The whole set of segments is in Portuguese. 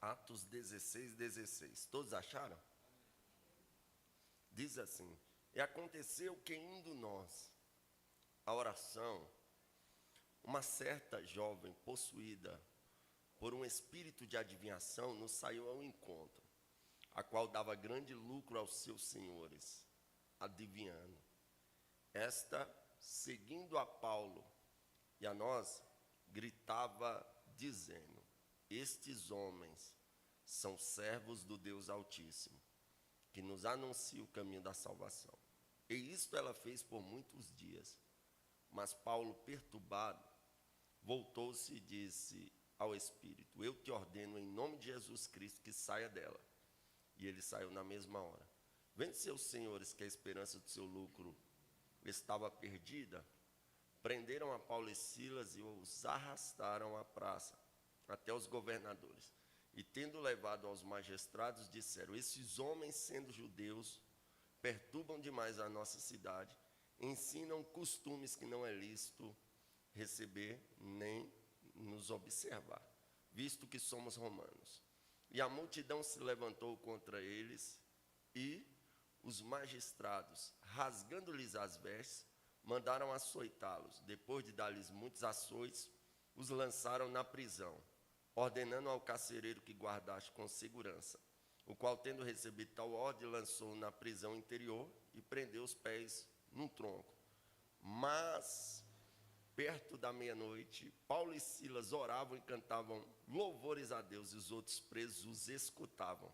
Atos 16, 16. Todos acharam? Diz assim: e aconteceu que indo nós à oração, uma certa jovem possuída por um espírito de adivinhação nos saiu ao encontro, a qual dava grande lucro aos seus senhores, adivinhando. Esta, seguindo a Paulo e a nós, gritava dizendo: estes homens são servos do Deus Altíssimo, que nos anuncia o caminho da salvação. E isto ela fez por muitos dias. Mas Paulo, perturbado, voltou-se e disse ao Espírito: eu te ordeno em nome de Jesus Cristo que saia dela. E ele saiu na mesma hora. Vendo seus senhores que a esperança do seu lucro estava perdida, prenderam a Paulo e Silas e os arrastaram à praça, até os governadores. E tendo levado aos magistrados, disseram: esses homens, sendo judeus, perturbam demais a nossa cidade, ensinam costumes que não é lícito receber nem nos observar, visto que somos romanos. E a multidão se levantou contra eles, e os magistrados, rasgando-lhes as vestes, mandaram açoitá-los. Depois de dar-lhes muitos açoites, os lançaram na prisão, ordenando ao carcereiro que guardasse com segurança, o qual, tendo recebido tal ordem, lançou-o na prisão interior e prendeu os pés num tronco. Mas, perto da meia-noite, Paulo e Silas oravam e cantavam louvores a Deus, e os outros presos os escutavam.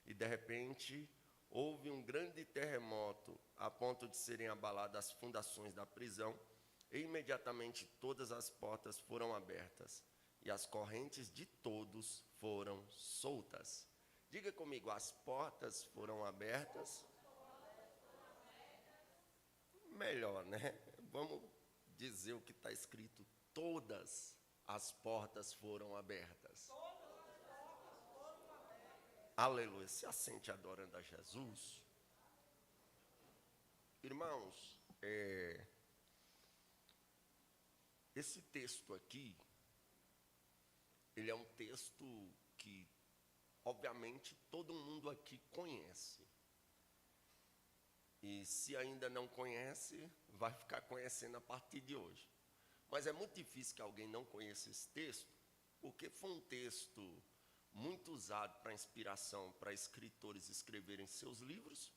E de repente houve um grande terremoto, a ponto de serem abaladas as fundações da prisão, e imediatamente todas as portas foram abertas, e as correntes de todos foram soltas. Diga comigo: as portas foram abertas. Melhor, né? Vamos dizer o que está escrito: todas as portas foram abertas. Aleluia. Se assente adorando a Jesus. Irmãos, esse texto aqui, ele é um texto que, obviamente, todo mundo aqui conhece. E se ainda não conhece, vai ficar conhecendo a partir de hoje. Mas é muito difícil que alguém não conheça esse texto, porque foi um texto muito usado para inspiração para escritores escreverem seus livros.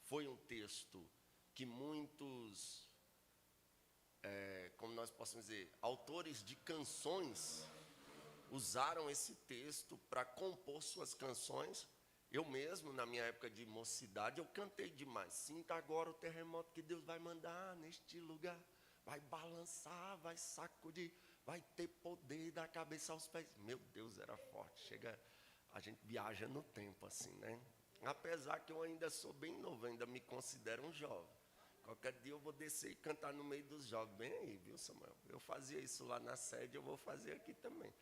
Foi um texto que muitos, como nós possamos dizer, autores de canções usaram esse texto para compor suas canções. Eu mesmo, na minha época de mocidade, eu cantei demais. Sinta agora o terremoto que Deus vai mandar neste lugar. Vai balançar, vai sacudir, vai ter poder da cabeça aos pés. Meu Deus, era forte. Chega, a gente viaja no tempo assim, né? Apesar que eu ainda sou bem novo, ainda me considero um jovem. Qualquer dia eu vou descer e cantar no meio dos jovens. Bem aí, viu, Samuel? Eu fazia isso lá na sede, eu vou fazer aqui também.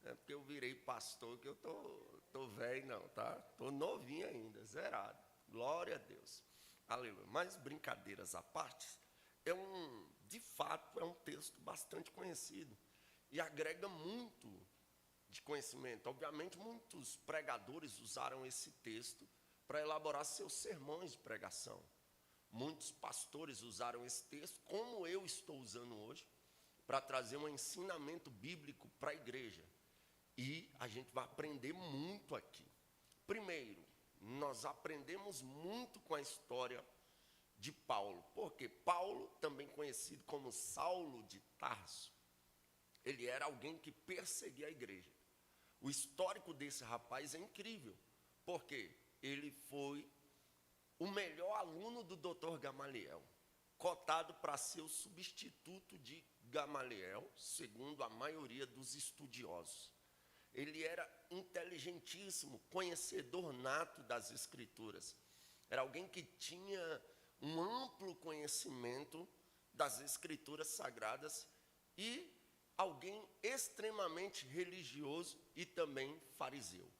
Não é porque eu virei pastor que eu tô velho, não, tá? Tô novinho ainda, zerado. Glória a Deus. Aleluia. Mas brincadeiras à parte, de fato, é um texto bastante conhecido e agrega muito de conhecimento. Obviamente, muitos pregadores usaram esse texto para elaborar seus sermões de pregação. Muitos pastores usaram esse texto, como eu estou usando hoje, para trazer um ensinamento bíblico para a igreja. E a gente vai aprender muito aqui. Primeiro, nós aprendemos muito com a história de Paulo. Porque Paulo, também conhecido como Saulo de Tarso, ele era alguém que perseguia a igreja. O histórico desse rapaz é incrível, porque ele foi o melhor aluno do Dr. Gamaliel, cotado para ser o substituto de Gamaliel, segundo a maioria dos estudiosos. Ele era inteligentíssimo, conhecedor nato das Escrituras. Era alguém que tinha um amplo conhecimento das Escrituras sagradas e alguém extremamente religioso e também fariseu.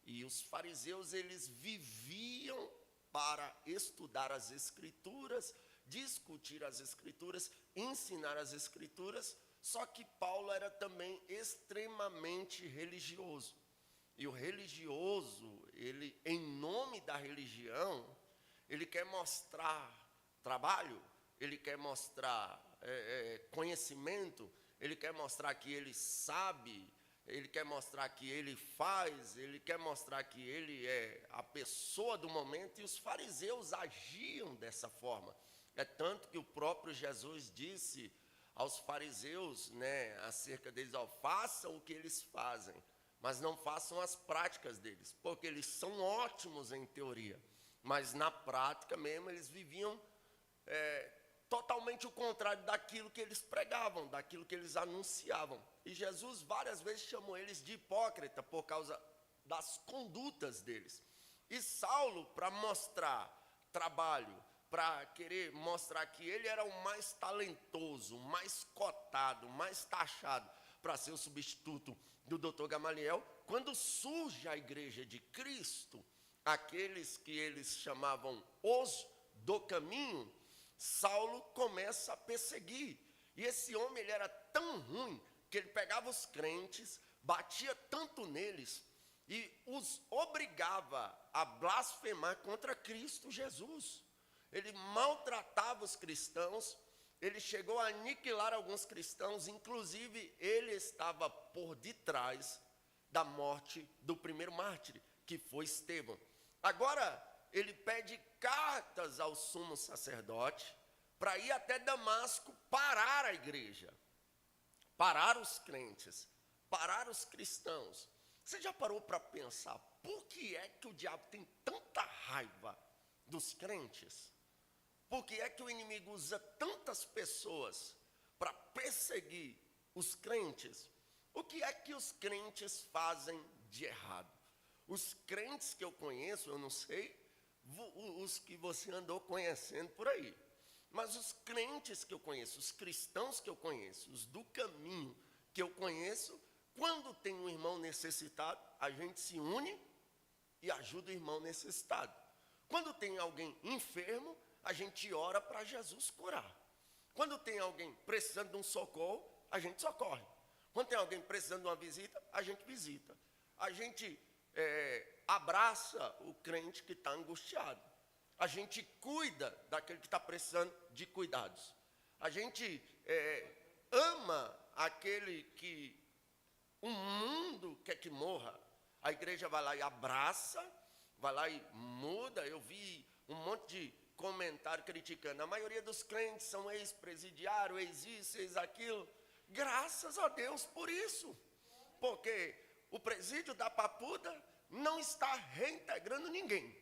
E os fariseus, eles viviam para estudar as Escrituras, discutir as Escrituras, ensinar as Escrituras. Só que Paulo era também extremamente religioso. E o religioso, ele, em nome da religião, ele quer mostrar trabalho, ele quer mostrar conhecimento, ele quer mostrar que ele sabe, ele quer mostrar que ele faz, ele quer mostrar que ele é a pessoa do momento, e os fariseus agiam dessa forma. É tanto que o próprio Jesus disse aos fariseus, acerca deles, façam o que eles fazem, mas não façam as práticas deles, porque eles são ótimos em teoria, mas na prática mesmo eles viviam totalmente o contrário daquilo que eles pregavam, daquilo que eles anunciavam. E Jesus várias vezes chamou eles de hipócrita por causa das condutas deles. E Saulo, para mostrar trabalho, para querer mostrar que ele era o mais talentoso, o mais cotado, o mais taxado para ser o substituto do Dr. Gamaliel, quando surge a igreja de Cristo, aqueles que eles chamavam os do caminho, Saulo começa a perseguir. E esse homem, ele era tão ruim que ele pegava os crentes, batia tanto neles e os obrigava a blasfemar contra Cristo Jesus. Ele maltratava os cristãos, ele chegou a aniquilar alguns cristãos, inclusive ele estava por detrás da morte do primeiro mártir, que foi Estevão. Agora, ele pede cartas ao sumo sacerdote para ir até Damasco parar a igreja, parar os crentes, parar os cristãos. Você já parou para pensar por que é que o diabo tem tanta raiva dos crentes? Por que é que o inimigo usa tantas pessoas para perseguir os crentes? O que é que os crentes fazem de errado? Os crentes que eu conheço, eu não sei os que você andou conhecendo por aí, mas os crentes que eu conheço, os cristãos que eu conheço, os do caminho que eu conheço, quando tem um irmão necessitado, a gente se une e ajuda o irmão necessitado. Quando tem alguém enfermo, a gente ora para Jesus curar. Quando tem alguém precisando de um socorro, a gente socorre. Quando tem alguém precisando de uma visita, a gente visita. A gente abraça o crente que está angustiado. A gente cuida daquele que está precisando de cuidados. A gente ama aquele que o mundo quer que morra. A igreja vai lá e abraça, vai lá e muda. Eu vi um monte de comentário criticando. A maioria dos crentes são ex-presidiário, ex-isso, ex-aquilo. Graças a Deus por isso. Porque o presídio da Papuda não está reintegrando ninguém.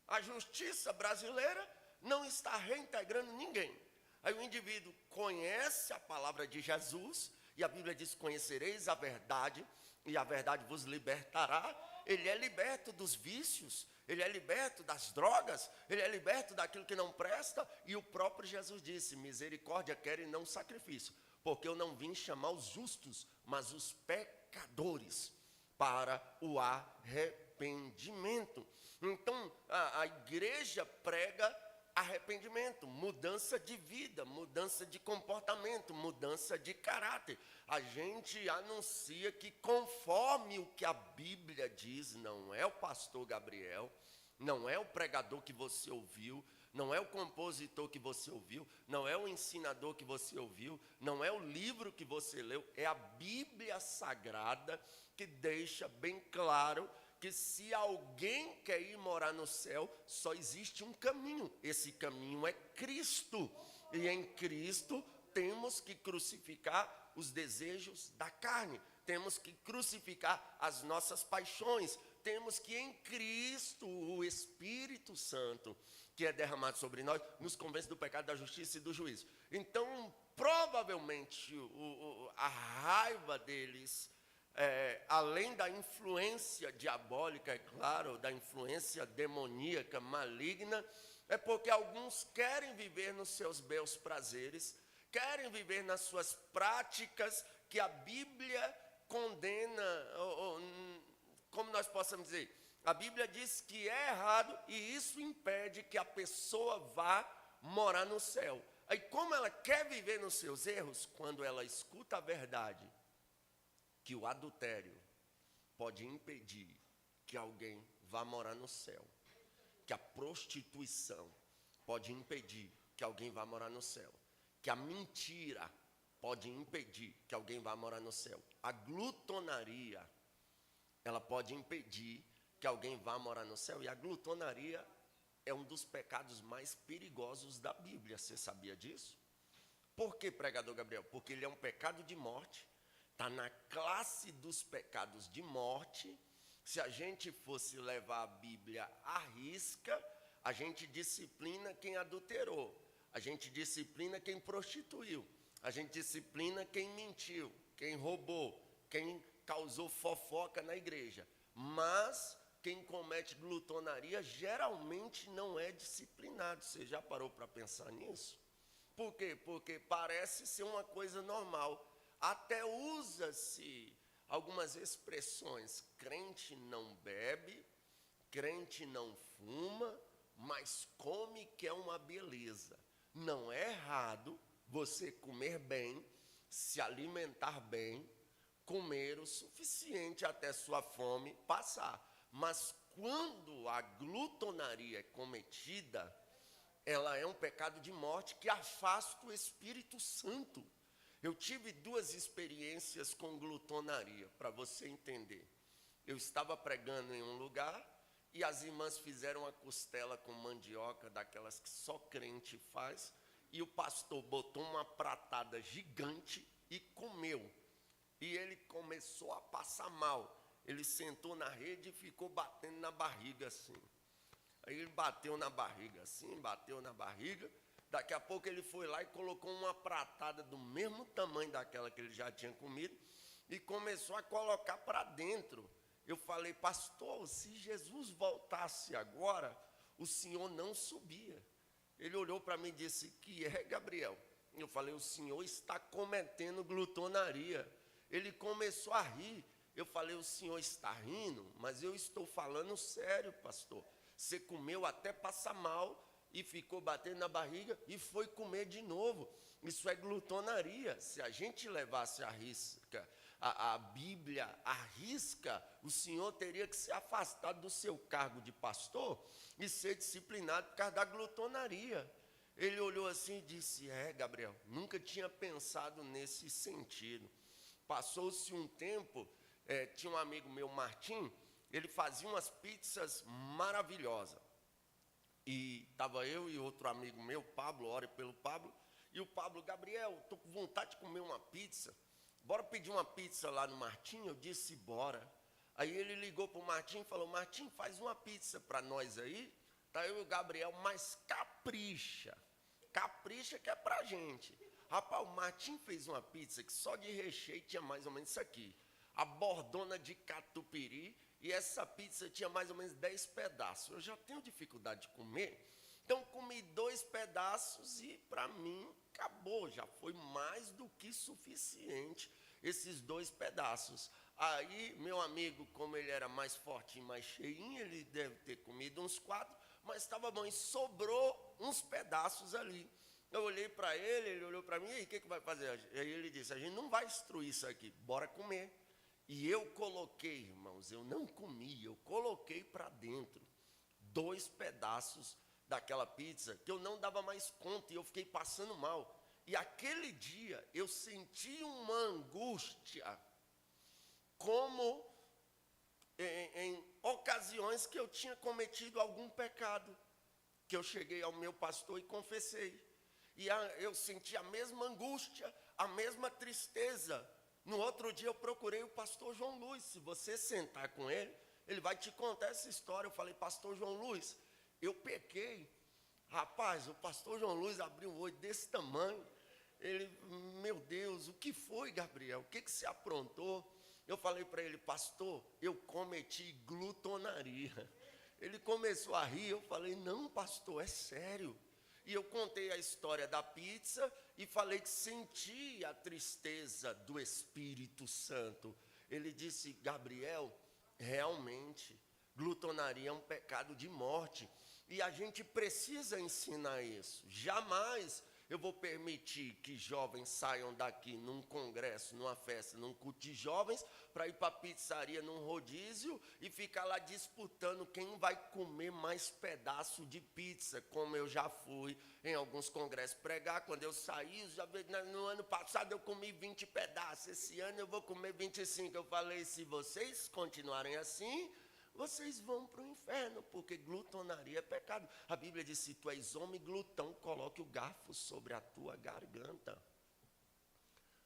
A justiça brasileira não está reintegrando ninguém. Aí o indivíduo conhece a palavra de Jesus, e a Bíblia diz: conhecereis a verdade, e a verdade vos libertará. Ele é liberto dos vícios, ele é liberto das drogas, ele é liberto daquilo que não presta. E o próprio Jesus disse: misericórdia quero e não sacrifício, porque eu não vim chamar os justos, mas os pecadores para o arrependimento. Então, a igreja prega arrependimento, mudança de vida, mudança de comportamento, mudança de caráter. A gente anuncia que conforme o que a Bíblia diz, não é o pastor Gabriel, não é o pregador que você ouviu, não é o compositor que você ouviu, não é o ensinador que você ouviu, não é o livro que você leu, é a Bíblia Sagrada que deixa bem claro que se alguém quer ir morar no céu, só existe um caminho. Esse caminho é Cristo. E em Cristo temos que crucificar os desejos da carne. Temos que crucificar as nossas paixões. Temos que em Cristo, o Espírito Santo, que é derramado sobre nós, nos convence do pecado, da justiça e do juízo. Então, provavelmente, a raiva deles, além da influência diabólica, é claro, da influência demoníaca, maligna, é porque alguns querem viver nos seus belos prazeres, querem viver nas suas práticas que a Bíblia condena, como nós possamos dizer, a Bíblia diz que é errado e isso impede que a pessoa vá morar no céu. Aí como ela quer viver nos seus erros, quando ela escuta a verdade, que o adultério, pode impedir que alguém vá morar no céu. Que a prostituição pode impedir que alguém vá morar no céu. Que a mentira pode impedir que alguém vá morar no céu. A glutonaria, ela pode impedir que alguém vá morar no céu. E a glutonaria é um dos pecados mais perigosos da Bíblia. Você sabia disso? Por que, pregador Gabriel? Porque ele é um pecado de morte. Está na classe dos pecados de morte. Se a gente fosse levar a Bíblia à risca, a gente disciplina quem adulterou. A gente disciplina quem prostituiu. A gente disciplina quem mentiu, quem roubou, quem causou fofoca na igreja. Mas quem comete glutonaria geralmente não é disciplinado. Você já parou para pensar nisso? Por quê? Porque parece ser uma coisa normal. Até usa-se algumas expressões. Crente não bebe, crente não fuma, mas come que é uma beleza. Não é errado você comer bem, se alimentar bem, comer o suficiente até sua fome passar. Mas quando a glutonaria é cometida, ela é um pecado de morte que afasta o Espírito Santo. Eu tive 2 experiências com glutonaria, para você entender. Eu estava pregando em um lugar e as irmãs fizeram uma costela com mandioca, daquelas que só crente faz, e o pastor botou uma pratada gigante e comeu. E ele começou a passar mal. Ele sentou na rede e ficou batendo na barriga assim. Aí ele bateu na barriga assim, bateu na barriga. Daqui a pouco ele foi lá e colocou uma pratada do mesmo tamanho daquela que ele já tinha comido e começou a colocar para dentro. Eu falei, pastor, se Jesus voltasse agora, o senhor não subia. Ele olhou para mim e disse, que é, Gabriel? Eu falei, o senhor está cometendo glutonaria. Ele começou a rir. Eu falei, o senhor está rindo, mas eu estou falando sério, pastor. Você comeu até passar mal e ficou batendo na barriga e foi comer de novo. Isso é glutonaria. Se a gente levasse a risca, a Bíblia à risca, o senhor teria que ser afastado do seu cargo de pastor e ser disciplinado por causa da glutonaria. Ele olhou assim e disse, Gabriel, nunca tinha pensado nesse sentido. Passou-se um tempo, tinha um amigo meu, Martim, ele fazia umas pizzas maravilhosas. E estava eu e outro amigo meu, Pablo, ore pelo Pablo, e o Pablo, Gabriel, estou com vontade de comer uma pizza. Bora pedir uma pizza lá no Martim? Eu disse, bora. Aí ele ligou para o Martim e falou, Martim, faz uma pizza para nós aí. Tá eu e o Gabriel, mas capricha. Capricha que é para a gente. Rapaz, o Martim fez uma pizza que só de recheio tinha mais ou menos isso aqui. A bordona de catupiry, e essa pizza tinha mais ou menos 10 pedaços. Eu já tenho dificuldade de comer, então comi 2 pedaços e para mim acabou, já foi mais do que suficiente esses 2 pedaços. Aí meu amigo, como ele era mais fortinho, mais cheinho, ele deve ter comido uns 4, mas estava bom, e sobrou uns pedaços ali. Eu olhei para ele, ele olhou para mim, e aí, o que vai fazer? Aí ele disse, a gente não vai destruir isso aqui, bora comer. E eu coloquei, irmãos, eu não comi, eu coloquei para dentro 2 pedaços daquela pizza, que eu não dava mais conta, e eu fiquei passando mal. E aquele dia, eu senti uma angústia, como em ocasiões que eu tinha cometido algum pecado, que eu cheguei ao meu pastor e confessei. E eu senti a mesma angústia, a mesma tristeza. No outro dia eu procurei o pastor João Luiz. Se você sentar com ele, ele vai te contar essa história. Eu falei, pastor João Luiz, eu pequei. Rapaz, o pastor João Luiz abriu o olho desse tamanho. Ele, meu Deus, o que foi, Gabriel? O que você aprontou? Eu falei para ele, pastor, eu cometi glutonaria. Ele começou a rir, eu falei, não, pastor, é sério. E eu contei a história da pizza e falei que senti a tristeza do Espírito Santo. Ele disse, Gabriel, realmente, glutonaria é um pecado de morte. E a gente precisa ensinar isso. Jamais Eu vou permitir que jovens saiam daqui num congresso, numa festa, num culto de jovens, para ir para a pizzaria, num rodízio, e ficar lá disputando quem vai comer mais pedaço de pizza, como eu já fui em alguns congressos pregar. Quando eu saí, no ano passado eu comi 20 pedaços, esse ano eu vou comer 25. Eu falei, se vocês continuarem assim, vocês vão para o inferno, porque glutonaria é pecado. A Bíblia diz, se tu és homem glutão, coloque o garfo sobre a tua garganta.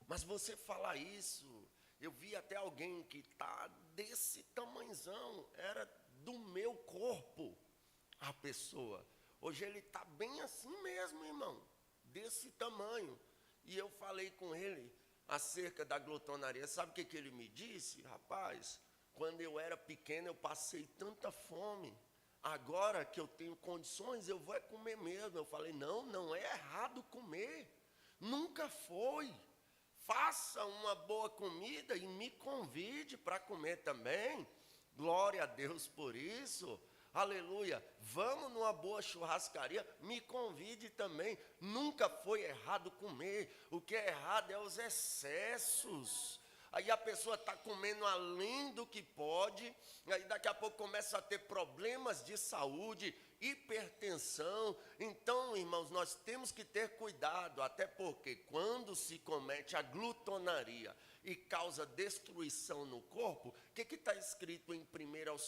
Mas você fala isso, eu vi até alguém que está desse tamanhozão, era do meu corpo, a pessoa. Hoje ele está bem assim mesmo, irmão, desse tamanho. E eu falei com ele acerca da glutonaria. Sabe o que ele me disse? Rapaz, quando eu era pequeno, eu passei tanta fome. Agora que eu tenho condições, eu vou comer mesmo. Eu falei, não é errado comer. Nunca foi. Faça uma boa comida e me convide para comer também. Glória a Deus por isso. Aleluia. Vamos numa boa churrascaria, me convide também. Nunca foi errado comer. O que é errado é os excessos. Aí a pessoa está comendo além do que pode, aí daqui a pouco começa a ter problemas de saúde, hipertensão. Então, irmãos, nós temos que ter cuidado, até porque quando se comete a glutonaria e causa destruição no corpo, o que está escrito em 1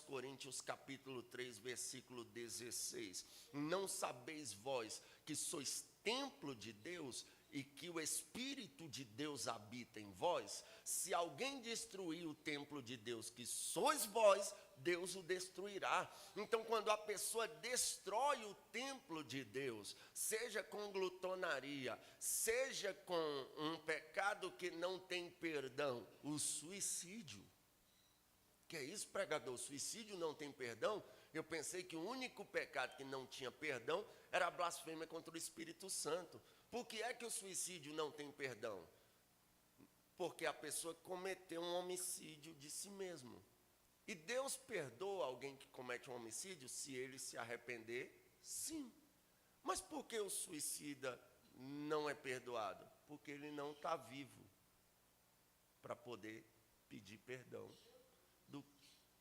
Coríntios capítulo 3, versículo 16? Não sabeis vós que sois templo de Deus e que o Espírito de Deus habita em vós? Se alguém destruir o templo de Deus, que sois vós, Deus o destruirá. Então, quando a pessoa destrói o templo de Deus, seja com glutonaria, seja com um pecado que não tem perdão, o suicídio. Que é isso, pregador? O suicídio não tem perdão? Eu pensei que o único pecado que não tinha perdão era a blasfêmia contra o Espírito Santo. Por que é que o suicídio não tem perdão? Porque a pessoa cometeu um homicídio de si mesmo. E Deus perdoa alguém que comete um homicídio se ele se arrepender? Sim. Mas por que o suicida não é perdoado? Porque ele não está vivo para poder pedir perdão do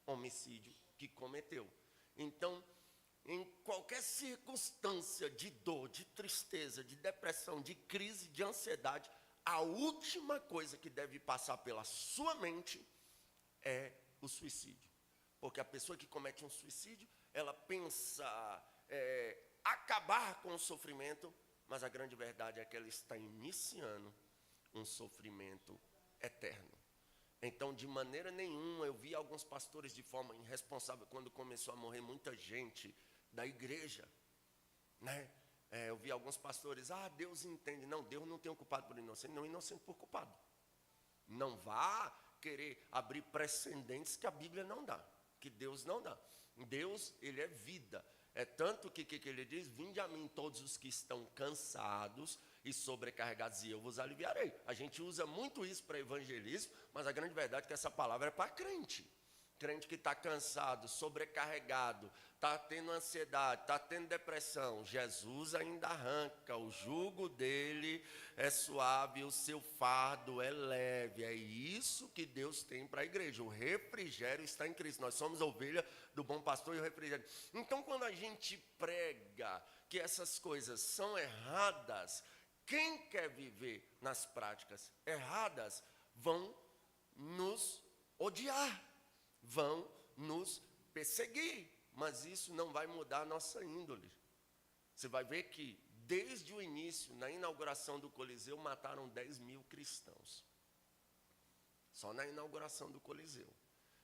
homicídio que cometeu. Então, em qualquer circunstância de dor, de tristeza, de depressão, de crise, de ansiedade, a última coisa que deve passar pela sua mente é o suicídio. Porque a pessoa que comete um suicídio, ela pensa acabar com o sofrimento, mas a grande verdade é que ela está iniciando um sofrimento eterno. Então, de maneira nenhuma, eu vi alguns pastores de forma irresponsável, quando começou a morrer muita gente da igreja, né? Eu vi alguns pastores, Deus entende. Não, Deus não tem um culpado por inocente, não inocente por culpado. Não vá querer abrir precedentes que a Bíblia não dá, que Deus não dá. Deus, ele é vida. É tanto que ele diz, vinde a mim todos os que estão cansados e sobrecarregados, e eu vos aliviarei. A gente usa muito isso para evangelismo, mas a grande verdade é que essa palavra é para crente. Crente que está cansado, sobrecarregado, está tendo ansiedade, está tendo depressão, Jesus ainda arranca, o jugo dele é suave, o seu fardo é leve. É isso que Deus tem para a igreja. O refrigério está em Cristo. Nós somos a ovelha do bom pastor e o refrigério. Então, quando a gente prega que essas coisas são erradas, quem quer viver nas práticas erradas vão nos odiar, vão nos perseguir, mas isso não vai mudar a nossa índole. Você vai ver que desde o início, na inauguração do Coliseu, mataram 10 mil cristãos. Só na inauguração do Coliseu.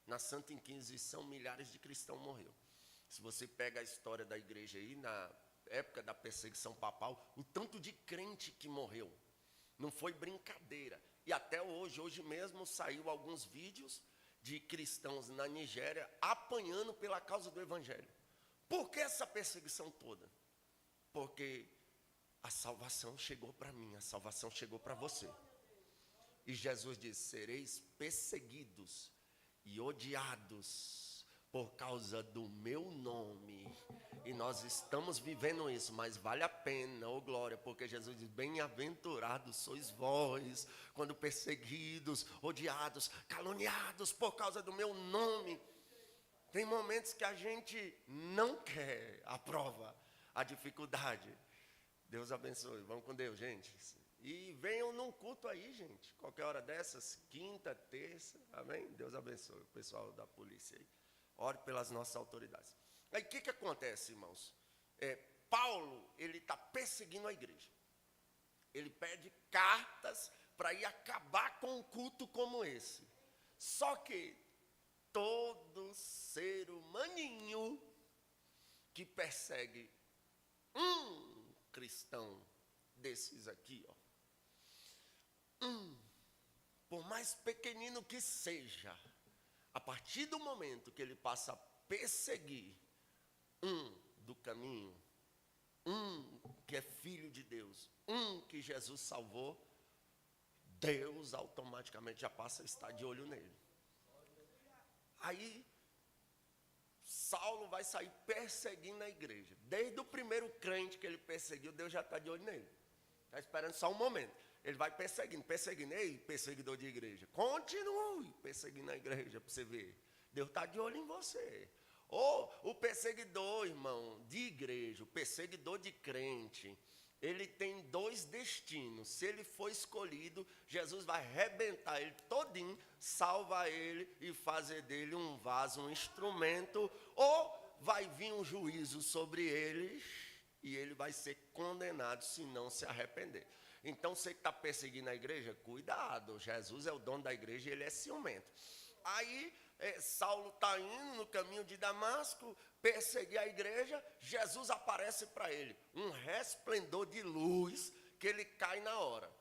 Na Santa Inquisição, milhares de cristãos morreram. Se você pega a história da igreja aí, na época da perseguição papal, o tanto de crente que morreu. Não foi brincadeira. E até hoje mesmo saiu alguns vídeos de cristãos na Nigéria apanhando pela causa do evangelho. Por que essa perseguição toda? Porque a salvação chegou para mim, a salvação chegou para você. E Jesus disse, sereis perseguidos e odiados por causa do meu nome. E nós estamos vivendo isso, mas vale a pena, oh glória, porque Jesus diz, bem-aventurados sois vós, quando perseguidos, odiados, caluniados por causa do meu nome. Tem momentos que a gente não quer a prova, a dificuldade. Deus abençoe, vamos com Deus, gente. E venham num culto aí, gente, qualquer hora dessas, quinta, terça, amém? Deus abençoe o pessoal da polícia aí. Ore pelas nossas autoridades. Aí o que acontece, irmãos? Paulo, ele está perseguindo a igreja. Ele pede cartas para ir acabar com um culto como esse. Só que todo ser humaninho que persegue um cristão desses aqui, ó, por mais pequenino que seja, a partir do momento que ele passa a perseguir do caminho, que é filho de Deus, que Jesus salvou, Deus automaticamente já passa a estar de olho nele. Aí, Saulo vai sair perseguindo a igreja. Desde o primeiro crente que ele perseguiu, Deus já está de olho nele. Está esperando só um momento. Ele vai perseguindo. Ei, perseguidor de igreja, continue perseguindo a igreja para você ver. Deus está de olho em você. Ou o perseguidor, irmão, de igreja, o perseguidor de crente, ele tem dois destinos. Se ele for escolhido, Jesus vai arrebentar ele todinho, salvar ele e fazer dele um vaso, um instrumento, ou vai vir um juízo sobre ele e ele vai ser condenado se não se arrepender. Então, você que está perseguindo a igreja, cuidado, Jesus é o dono da igreja e ele é ciumento. Aí, Saulo está indo no caminho de Damasco, perseguir a igreja, Jesus aparece para ele, um resplendor de luz, que ele cai na hora.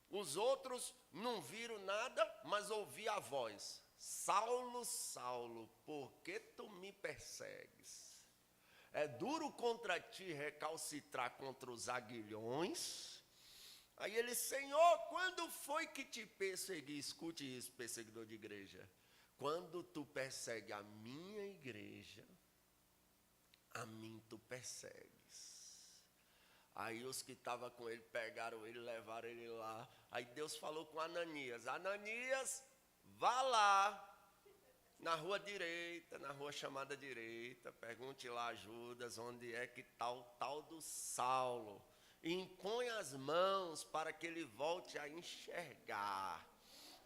Os outros não viram nada, mas ouviram a voz, Saulo, Saulo, por que tu me persegues? É duro contra ti recalcitrar contra os aguilhões. Aí ele, Senhor, quando foi que te persegui? Escute isso, perseguidor de igreja. Quando tu persegue a minha igreja, a mim tu persegues. Aí os que estavam com ele pegaram ele, levaram ele lá. Aí Deus falou com Ananias, Ananias, vá lá, na rua direita, na rua chamada direita, pergunte lá a Judas, onde é que está o tal do Saulo. E impõe as mãos para que ele volte a enxergar.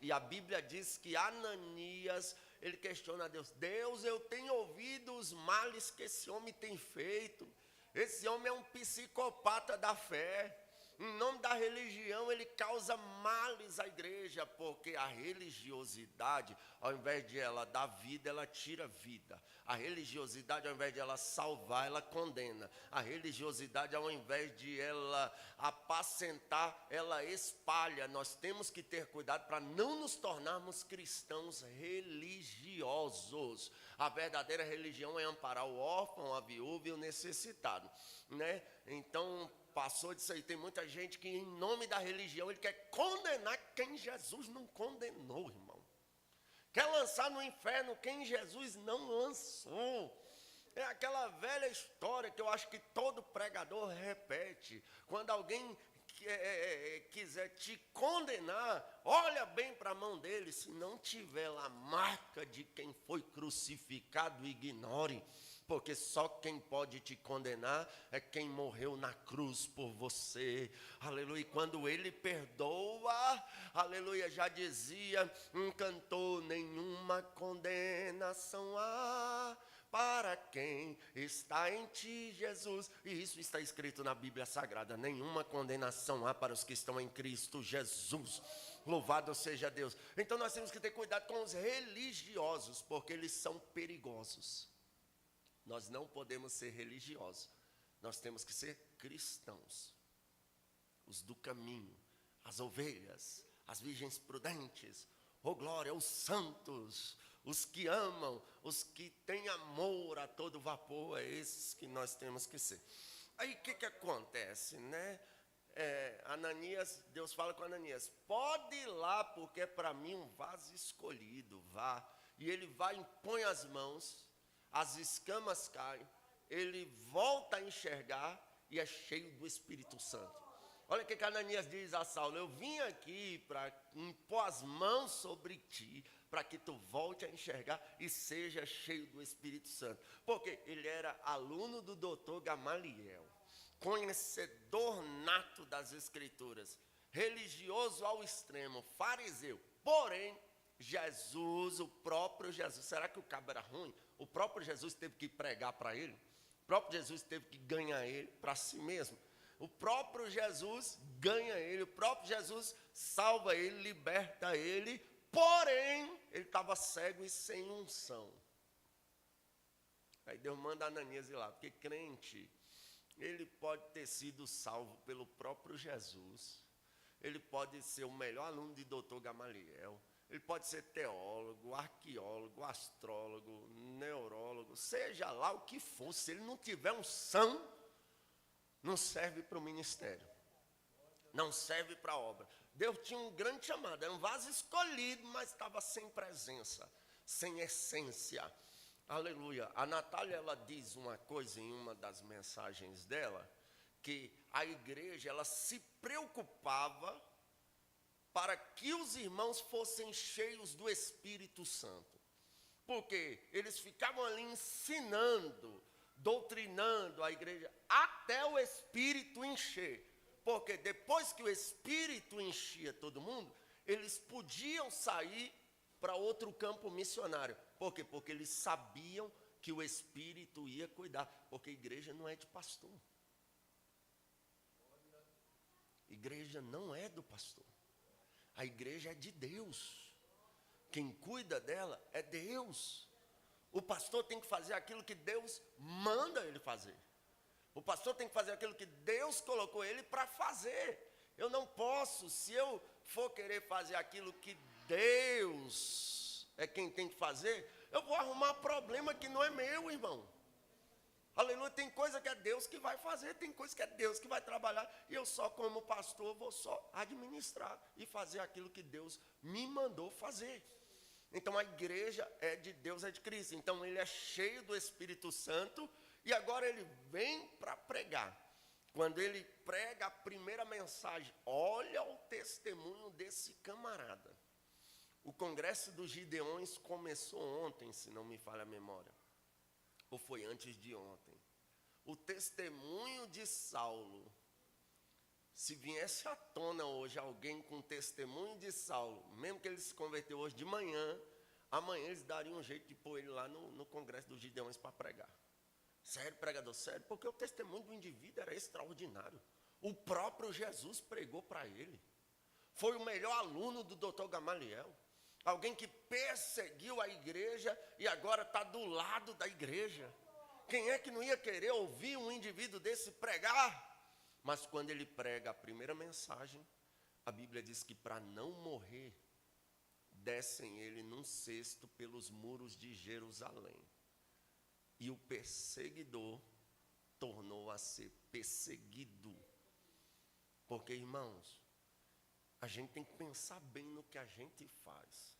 E a Bíblia diz que Ananias, ele questiona a Deus, Deus, eu tenho ouvido os males que esse homem tem feito. Esse homem é um psicopata da fé. Em nome da religião, ele causa males à igreja, porque a religiosidade, ao invés de ela dar vida, ela tira vida. A religiosidade, ao invés de ela salvar, ela condena. A religiosidade, ao invés de ela apacentar, ela espalha. Nós temos que ter cuidado para não nos tornarmos cristãos religiosos. A verdadeira religião é amparar o órfão, a viúva e o necessitado, né? Então, passou disso aí. Tem muita gente que, em nome da religião, ele quer condenar quem Jesus não condenou, irmão. Quer lançar no inferno quem Jesus não lançou. É aquela velha história que eu acho que todo pregador repete. Quando alguém quiser te condenar, olha bem para a mão dele. Se não tiver lá a marca de quem foi crucificado, ignore. Porque só quem pode te condenar é quem morreu na cruz por você. Aleluia. E quando ele perdoa, aleluia, já dizia um cantor, nenhuma condenação há para quem está em ti, Jesus. E isso está escrito na Bíblia Sagrada. Nenhuma condenação há para os que estão em Cristo Jesus. Louvado seja Deus. Então nós temos que ter cuidado com os religiosos, porque eles são perigosos. Nós não podemos ser religiosos. Nós temos que ser cristãos. Os do caminho, as ovelhas, as virgens prudentes, oh glória, os santos, os que amam, os que têm amor a todo vapor, é esses que nós temos que ser. Aí o que acontece, né? Ananias, Deus fala com Ananias, pode ir lá, porque é para mim um vaso escolhido, vá. E ele vai, impõe as mãos. as escamas caem, ele volta a enxergar e é cheio do Espírito Santo. Olha o que Ananias diz a Saulo: eu vim aqui para impor as mãos sobre ti, para que tu volte a enxergar e seja cheio do Espírito Santo. Porque ele era aluno do doutor Gamaliel, conhecedor nato das Escrituras, religioso ao extremo, fariseu. Porém, Jesus, o próprio Jesus, será que o cabo era ruim? O próprio Jesus teve que pregar para ele? O próprio Jesus teve que ganhar ele para si mesmo? O próprio Jesus ganha ele, o próprio Jesus salva ele, liberta ele, porém, ele estava cego e sem unção. Aí Deus manda Ananias ir lá, porque crente, ele pode ter sido salvo pelo próprio Jesus, ele pode ser o melhor aluno de doutor Gamaliel, ele pode ser teólogo, arqueólogo, astrólogo, neurólogo, seja lá o que for, se ele não tiver unção, não serve para o ministério, não serve para a obra. Deus tinha um grande chamado, era um vaso escolhido, mas estava sem presença, sem essência. Aleluia. A Natália, ela diz uma coisa em uma das mensagens dela, que a igreja, ela se preocupava para que os irmãos fossem cheios do Espírito Santo. Porque eles ficavam ali ensinando, doutrinando a igreja, até o Espírito encher. Porque depois que o Espírito enchia todo mundo, eles podiam sair para outro campo missionário. Por quê? Porque eles sabiam que o Espírito ia cuidar. Porque a igreja não é de pastor. Igreja não é do pastor. A igreja é de Deus. Quem cuida dela é Deus. O pastor tem que fazer aquilo que Deus manda ele fazer. O pastor tem que fazer aquilo que Deus colocou ele para fazer. Eu não posso, se eu for querer fazer aquilo que Deus é quem tem que fazer, eu vou arrumar problema que não é meu, irmão. Aleluia, tem coisa que é Deus que vai fazer, tem coisa que é Deus que vai trabalhar, e eu só como pastor vou só administrar e fazer aquilo que Deus me mandou fazer. Então a igreja é de Deus, é de Cristo. Então ele é cheio do Espírito Santo e agora ele vem para pregar. Quando ele prega a primeira mensagem, olha o testemunho desse camarada. O congresso dos Gideões começou ontem, se não me falha a memória. Ou foi antes de ontem. O testemunho de Saulo, se viesse à tona hoje alguém com testemunho de Saulo, mesmo que ele se converteu hoje de manhã, amanhã eles dariam um jeito de pôr ele lá no congresso dos Gideões para pregar. Sério, pregador, sério? Porque o testemunho do indivíduo era extraordinário. O próprio Jesus pregou para ele. Foi o melhor aluno do doutor Gamaliel. Alguém que perseguiu a igreja e agora está do lado da igreja. Quem é que não ia querer ouvir um indivíduo desse pregar? Mas quando ele prega a primeira mensagem, a Bíblia diz que para não morrer, descem ele num cesto pelos muros de Jerusalém. E o perseguidor tornou a ser perseguido. Porque, irmãos, a gente tem que pensar bem no que a gente faz.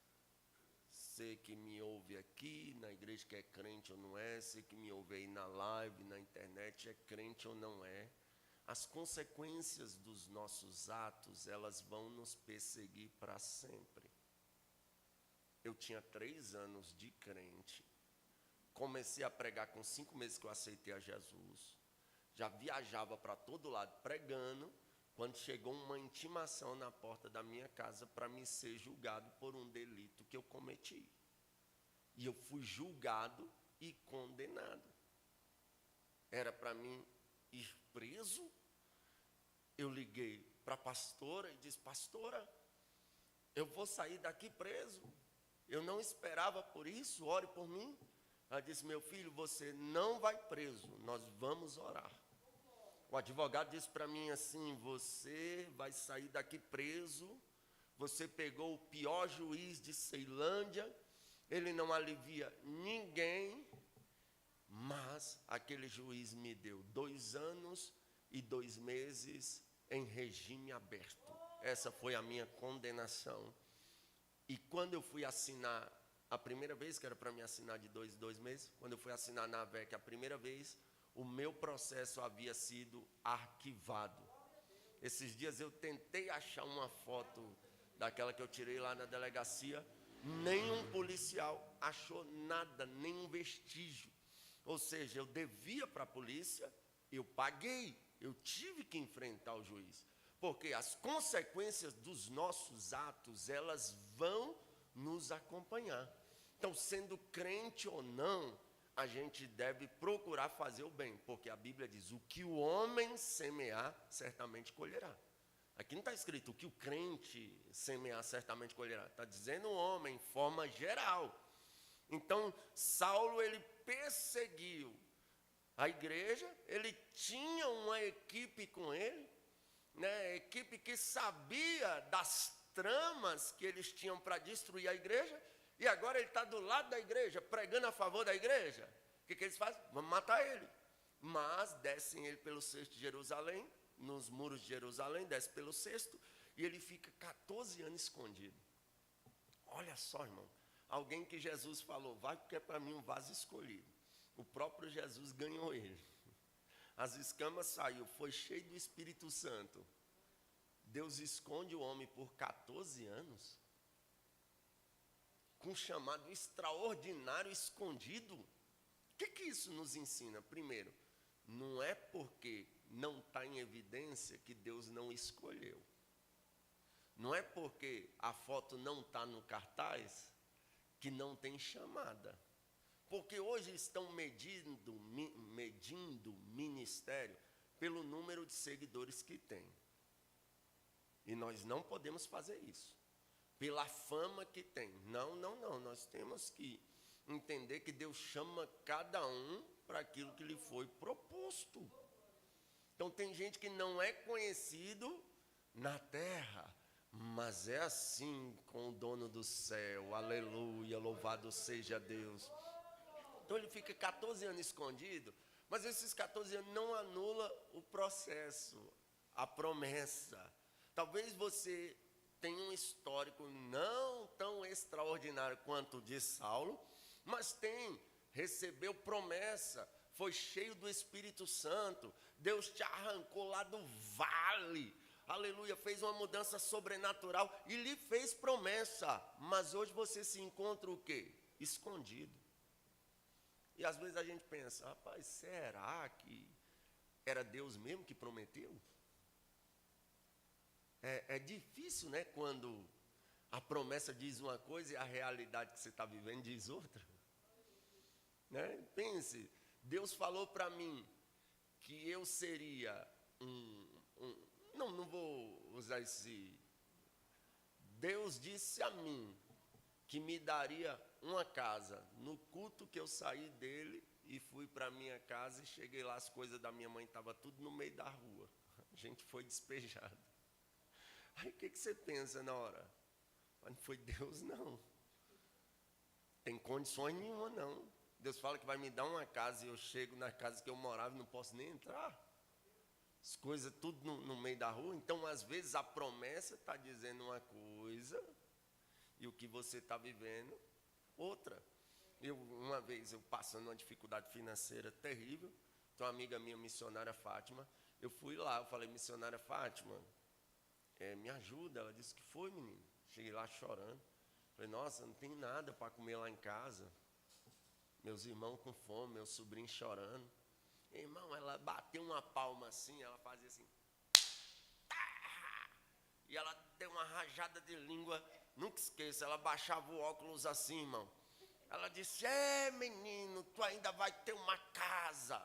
Você que me ouve aqui, na igreja, que é crente ou não é, você que me ouve aí na live, na internet, é crente ou não é. As consequências dos nossos atos, elas vão nos perseguir para sempre. Eu tinha 3 anos de crente, comecei a pregar com 5 meses que eu aceitei a Jesus, já viajava para todo lado pregando, quando chegou uma intimação na porta da minha casa para me ser julgado por um delito que eu cometi. E eu fui julgado e condenado. Era para mim ir preso. Eu liguei para a pastora e disse: pastora, eu vou sair daqui preso. Eu não esperava por isso, ore por mim. Ela disse: meu filho, você não vai preso, nós vamos orar. O advogado disse para mim assim: você vai sair daqui preso, você pegou o pior juiz de Ceilândia, ele não alivia ninguém, mas aquele juiz me deu 2 anos e 2 meses em regime aberto. Essa foi a minha condenação. E quando eu fui assinar a primeira vez, que era para me assinar de 2 em 2 meses, quando eu fui assinar na VEC a primeira vez, o meu processo havia sido arquivado. Esses dias eu tentei achar uma foto daquela que eu tirei lá na delegacia, nenhum policial achou nada, nenhum vestígio. Ou seja, eu devia para a polícia, eu paguei, eu tive que enfrentar o juiz. Porque as consequências dos nossos atos, elas vão nos acompanhar. Então, sendo crente ou não, a gente deve procurar fazer o bem, porque a Bíblia diz, o que o homem semear, certamente colherá. Aqui não está escrito, o que o crente semear, certamente colherá. Está dizendo o homem, em forma geral. Então, Saulo, ele perseguiu a igreja, ele tinha uma equipe com ele, né, equipe que sabia das tramas que eles tinham para destruir a igreja, e agora ele está do lado da igreja, pregando a favor da igreja. O que eles fazem? Vamos matar ele. Mas descem ele pelo cesto de Jerusalém, nos muros de Jerusalém, desce pelo cesto, e ele fica 14 anos escondido. Olha só, irmão, alguém que Jesus falou, vai porque é para mim um vaso escolhido. O próprio Jesus ganhou ele. As escamas saiu, foi cheio do Espírito Santo. Deus esconde o homem por 14 anos, com um chamado extraordinário escondido. O que isso nos ensina? Primeiro, não é porque não está em evidência que Deus não escolheu. Não é porque a foto não está no cartaz que não tem chamada. Porque hoje estão medindo ministério pelo número de seguidores que tem. E nós não podemos fazer isso. Pela fama que tem. Não. Nós temos que entender que Deus chama cada um para aquilo que lhe foi proposto. Então tem gente que não é conhecido na terra, mas é assim com o dono do céu. Aleluia, louvado seja Deus. Então ele fica 14 anos escondido, mas esses 14 anos não anula o processo, a promessa. Talvez você tenha um histórico não tão extraordinário quanto o de Saulo, mas recebeu promessa, foi cheio do Espírito Santo, Deus te arrancou lá do vale, aleluia, fez uma mudança sobrenatural e lhe fez promessa, mas hoje você se encontra o quê? Escondido. E às vezes a gente pensa, rapaz, será que era Deus mesmo que prometeu? É difícil, né, quando a promessa diz uma coisa e a realidade que você está vivendo diz outra. Né? Pense, Deus falou para mim que eu seria não vou usar esse... Deus disse a mim que me daria uma casa. No culto que eu saí dele e fui para minha casa e cheguei lá, as coisas da minha mãe estavam tudo no meio da rua. A gente foi despejado. Aí o que você pensa na hora? Mas não foi Deus, não. Tem condições nenhuma, não. Deus fala que vai me dar uma casa e eu chego na casa que eu morava e não posso nem entrar. As coisas tudo no meio da rua. Então, às vezes, a promessa está dizendo uma coisa e o que você está vivendo, outra. Uma vez, eu passando uma dificuldade financeira terrível, tem uma amiga minha, missionária Fátima, eu fui lá, eu falei, missionária Fátima, me ajuda. Ela disse que foi, menino. Cheguei lá chorando. Falei, nossa, não tem nada para comer lá em casa. Meus irmãos com fome, meu sobrinho chorando. Irmão, ela bateu uma palma assim, ela fazia assim. E ela deu uma rajada de língua, nunca esqueço, ela baixava o óculos assim, irmão. Ela disse, menino, tu ainda vai ter uma casa,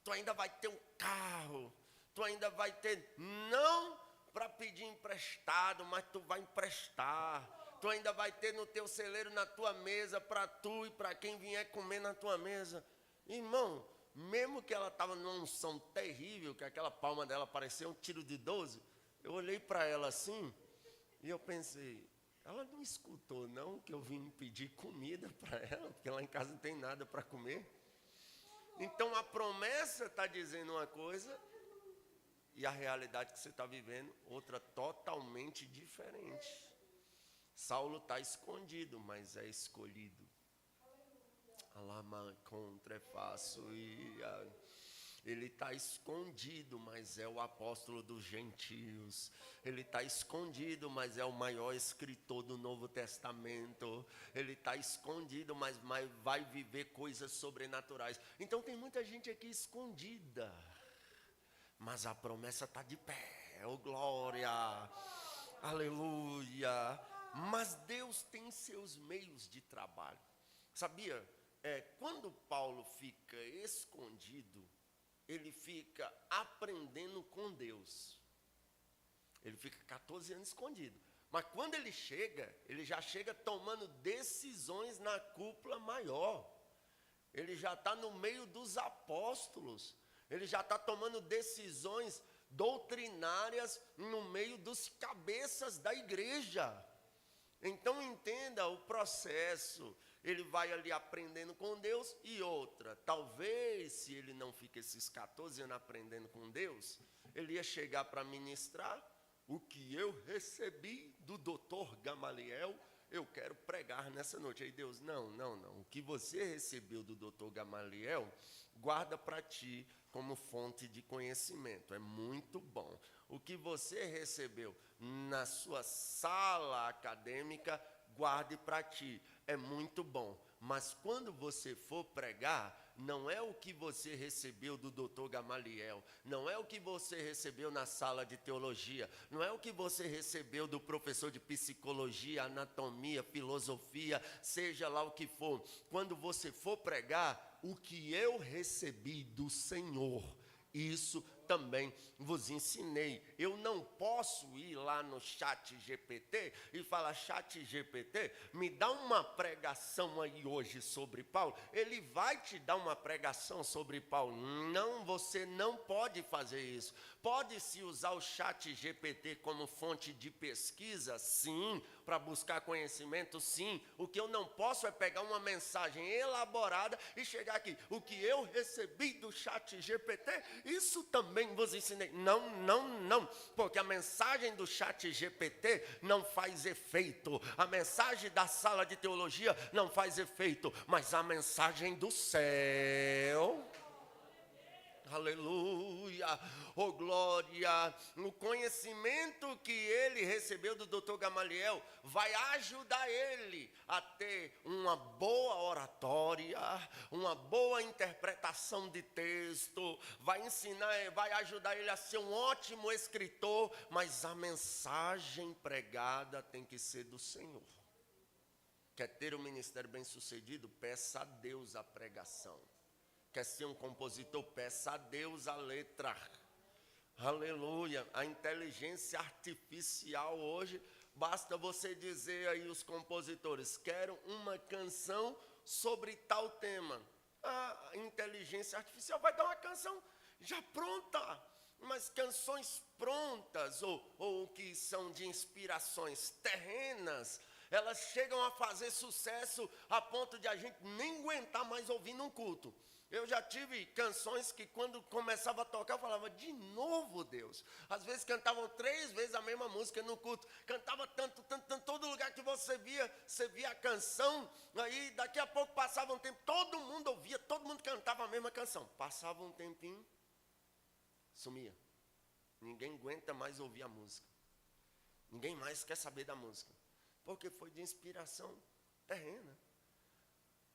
tu ainda vai ter um carro, tu ainda vai ter, não para pedir emprestado, mas tu vai emprestar. Tu ainda vai ter no teu celeiro, na tua mesa, para tu e para quem vier comer na tua mesa. Irmão, mesmo que ela estava numa unção terrível, que aquela palma dela parecia um tiro de 12, eu olhei para ela assim, e eu pensei, ela não escutou não, que eu vim pedir comida para ela, porque lá em casa não tem nada para comer. Então a promessa está dizendo uma coisa, e a realidade que você está vivendo, outra totalmente diferente. Saulo está escondido, mas é escolhido. Alama contra é fácil e ele está escondido, mas é o apóstolo dos gentios. Ele está escondido, mas é o maior escritor do Novo Testamento. Ele está escondido, mas vai viver coisas sobrenaturais. Então tem muita gente aqui escondida, mas a promessa está de pé. Oh glória, aleluia. Mas Deus tem seus meios de trabalho. Sabia? Quando Paulo fica escondido, ele fica aprendendo com Deus. Ele fica 14 anos escondido. Mas quando ele chega, ele já chega tomando decisões na cúpula maior. Ele já está no meio dos apóstolos. Ele já está tomando decisões doutrinárias no meio dos cabeças da igreja. Então entenda o processo. Ele vai ali aprendendo com Deus e outra. Talvez, se ele não fica esses 14 anos aprendendo com Deus, ele ia chegar para ministrar o que eu recebi do doutor Gamaliel, eu quero pregar nessa noite. Aí Deus, não. O que você recebeu do doutor Gamaliel, guarda para ti como fonte de conhecimento. É muito bom. O que você recebeu na sua sala acadêmica, guarde para ti. É muito bom, mas quando você for pregar, não é o que você recebeu do doutor Gamaliel, não é o que você recebeu na sala de teologia, não é o que você recebeu do professor de psicologia, anatomia, filosofia, seja lá o que for. Quando você for pregar, o que eu recebi do Senhor, isso também vos ensinei. Eu não posso ir lá no chat GPT e falar, chat GPT, me dá uma pregação aí hoje sobre Paulo. Ele vai te dar uma pregação sobre Paulo. Não, você não pode fazer isso. Pode-se usar o chat GPT como fonte de pesquisa? Sim. Para buscar conhecimento? Sim. O que eu não posso é pegar uma mensagem elaborada e chegar aqui. O que eu recebi do chat GPT, isso também vos ensinei. Não, porque a mensagem do chat GPT não faz efeito, a mensagem da sala de teologia não faz efeito, mas a mensagem do céu, aleluia, oh glória, o conhecimento que ele recebeu do doutor Gamaliel vai ajudar ele a ter uma boa oratória, uma boa interpretação de texto, vai ajudar ele a ser um ótimo escritor, mas a mensagem pregada tem que ser do Senhor. Quer ter um ministério bem sucedido? Peça a Deus a pregação. Quer ser um compositor? Peça a Deus a letra. Aleluia. A inteligência artificial hoje, basta você dizer aí os compositores, quero uma canção sobre tal tema. A inteligência artificial vai dar uma canção já pronta. Mas canções prontas ou que são de inspirações terrenas, elas chegam a fazer sucesso a ponto de a gente nem aguentar mais ouvir num culto. Eu já tive canções que quando começava a tocar, eu falava, de novo, Deus. Às vezes cantavam 3 vezes a mesma música no culto. Cantava tanto, todo lugar que você via a canção. Aí daqui a pouco passava um tempo, todo mundo ouvia, todo mundo cantava a mesma canção. Passava um tempinho, sumia. Ninguém aguenta mais ouvir a música. Ninguém mais quer saber da música. Porque foi de inspiração terrena.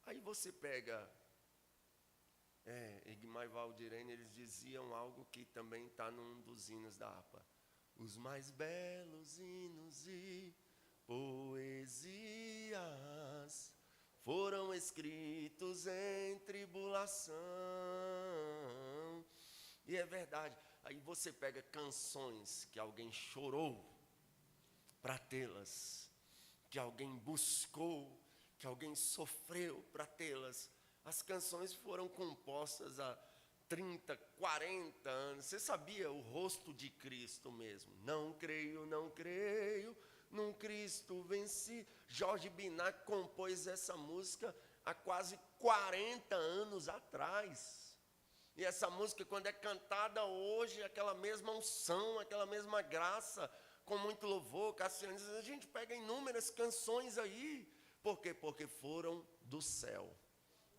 Aí você pega... Egmar e Valdirene, eles diziam algo que também está num dos hinos da APA. Os mais belos hinos e poesias foram escritos em tribulação. E é verdade. Aí você pega canções que alguém chorou para tê-las, que alguém buscou, que alguém sofreu para tê-las. As canções foram compostas há 30, 40 anos. Você sabia o rosto de Cristo mesmo? Não creio, num Cristo venci. Jorge Binac compôs essa música há quase 40 anos atrás. E essa música, quando é cantada hoje, aquela mesma unção, aquela mesma graça, com muito louvor, Cassiano, a gente pega inúmeras canções aí. Por quê? Porque foram do céu.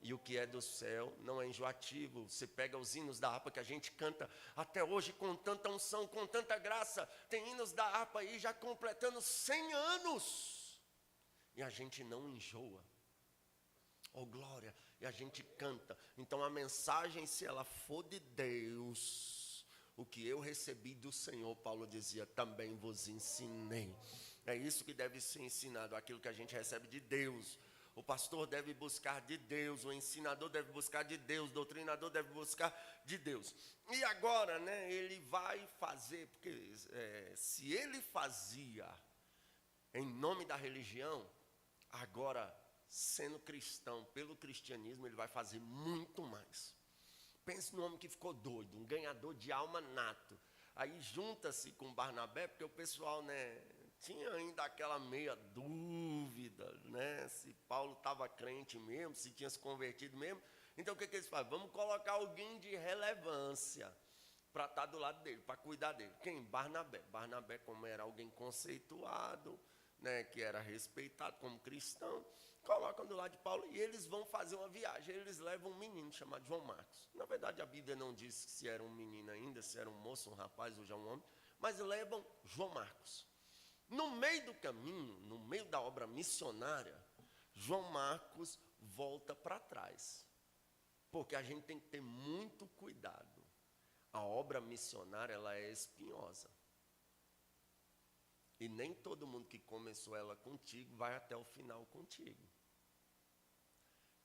E o que é do céu não é enjoativo. Você pega os hinos da harpa que a gente canta até hoje com tanta unção, com tanta graça. Tem hinos da harpa aí já completando 100 anos. E a gente não enjoa. Oh, glória! E a gente canta. Então a mensagem, se ela for de Deus, o que eu recebi do Senhor, Paulo dizia, também vos ensinei. É isso que deve ser ensinado, aquilo que a gente recebe de Deus. O pastor deve buscar de Deus, o ensinador deve buscar de Deus, o doutrinador deve buscar de Deus. E agora, né, ele vai fazer, porque se ele fazia em nome da religião, agora, sendo cristão, pelo cristianismo, ele vai fazer muito mais. Pense no homem que ficou doido, um ganhador de alma nato. Aí junta-se com Barnabé, porque o pessoal, né, tinha ainda aquela meia dúvida, né, se Paulo estava crente mesmo, se tinha se convertido mesmo. Então o que eles fazem? Vamos colocar alguém de relevância para estar do lado dele, para cuidar dele. Quem? Barnabé. Barnabé, como era alguém conceituado, né, que era respeitado como cristão, colocam do lado de Paulo e eles vão fazer uma viagem. Eles levam um menino chamado João Marcos. Na verdade, a Bíblia não diz se era um menino ainda, se era um moço, um rapaz ou já um homem, mas levam João Marcos. No meio do caminho, no meio da obra missionária, João Marcos volta para trás. Porque a gente tem que ter muito cuidado. A obra missionária, ela é espinhosa. E nem todo mundo que começou ela contigo vai até o final contigo.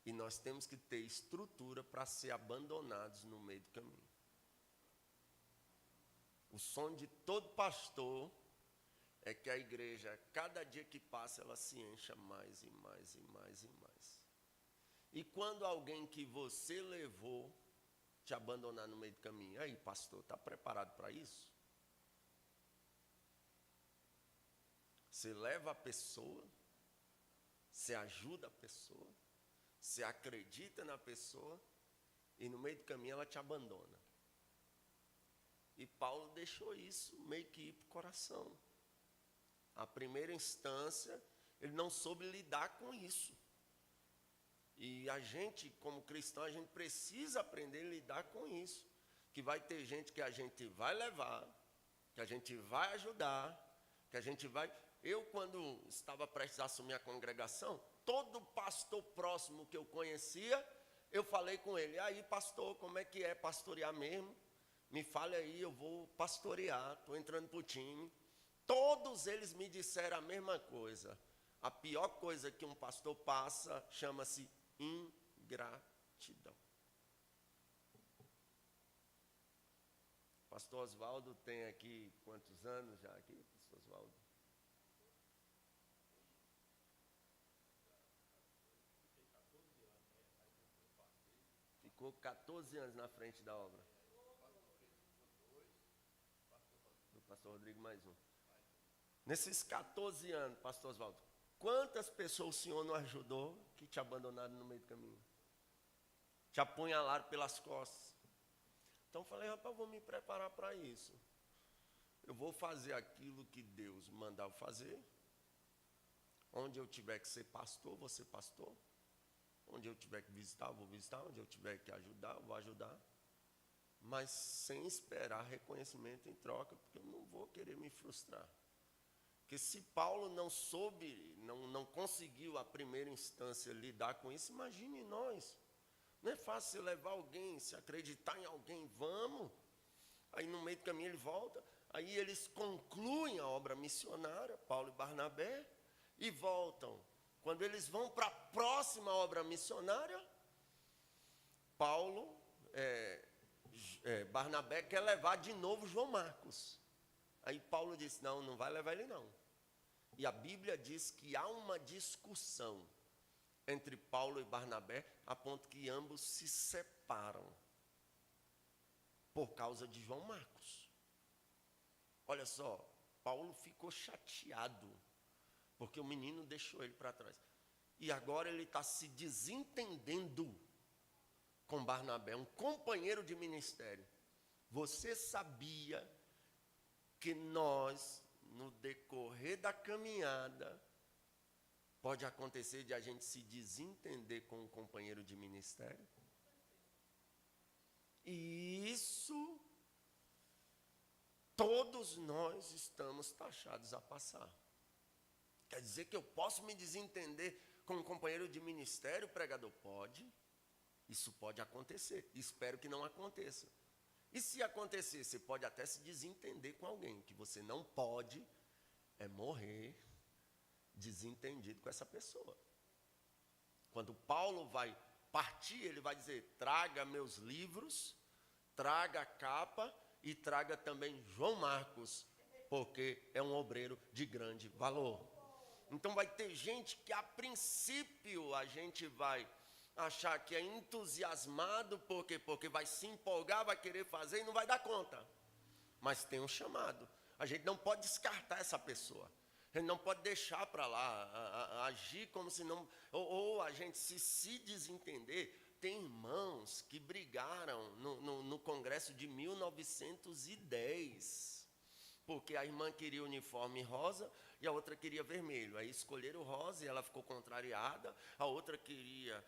E nós temos que ter estrutura para ser abandonados no meio do caminho. O sonho de todo pastor é que a igreja, cada dia que passa, ela se encha mais e mais e mais e mais. E quando alguém que você levou te abandonar no meio do caminho, aí pastor, está preparado para isso? Você leva a pessoa, você ajuda a pessoa, você acredita na pessoa e no meio do caminho ela te abandona. E Paulo deixou isso meio que ir para o coração. A primeira instância, ele não soube lidar com isso. E a gente, como cristão, a gente precisa aprender a lidar com isso. Que vai ter gente que a gente vai levar, que a gente vai ajudar, que a gente vai... Eu, quando estava prestes a assumir a congregação, todo pastor próximo que eu conhecia, eu falei com ele, aí pastor, como é que é pastorear mesmo? Me fale aí, eu vou pastorear, estou entrando para o time. Todos eles me disseram a mesma coisa. A pior coisa que um pastor passa chama-se ingratidão. Pastor Oswaldo tem aqui quantos anos já aqui, pastor Oswaldo? Ficou 14 anos na frente da obra. Do pastor Rodrigo mais um. Nesses 14 anos, pastor Oswaldo, quantas pessoas o senhor não ajudou que te abandonaram no meio do caminho? Te apunhalaram pelas costas. Então eu falei, rapaz, eu vou me preparar para isso. Eu vou fazer aquilo que Deus mandar eu fazer. Onde eu tiver que ser pastor, vou ser pastor. Onde eu tiver que visitar, eu vou visitar. Onde eu tiver que ajudar, eu vou ajudar. Mas sem esperar reconhecimento em troca, porque eu não vou querer me frustrar. Porque se Paulo não soube, não conseguiu a primeira instância lidar com isso, imagine nós. Não é fácil levar alguém, se acreditar em alguém, vamos. Aí no meio do caminho ele volta, aí eles concluem a obra missionária, Paulo e Barnabé, e voltam. Quando eles vão para a próxima obra missionária, Barnabé quer levar de novo João Marcos. Aí Paulo disse, não vai levar ele não. E a Bíblia diz que há uma discussão entre Paulo e Barnabé, a ponto que ambos se separam por causa de João Marcos. Olha só, Paulo ficou chateado, porque o menino deixou ele para trás. E agora ele está se desentendendo com Barnabé, um companheiro de ministério. Você sabia que nós, no decorrer da caminhada, Pode acontecer de a gente se desentender com um companheiro de ministério. E isso, todos nós estamos taxados a passar. Quer dizer que eu posso me desentender com um companheiro de ministério, pregador? Pode. Isso pode acontecer. Espero que não aconteça. E se acontecer, você pode até se desentender com alguém. O que você não pode é morrer desentendido com essa pessoa. Quando Paulo vai partir, ele vai dizer: traga meus livros, traga a capa e traga também João Marcos, porque é um obreiro de grande valor. Então vai ter gente que a princípio a gente vai achar que é entusiasmado, porque vai se empolgar, vai querer fazer e não vai dar conta. Mas tem um chamado. A gente não pode descartar essa pessoa. A gente não pode deixar para lá, agir como se não... Ou a gente se desentender. Tem irmãos que brigaram no congresso de 1910, porque a irmã queria uniforme rosa e a outra queria vermelho. Aí escolheram o rosa e ela ficou contrariada. A outra queria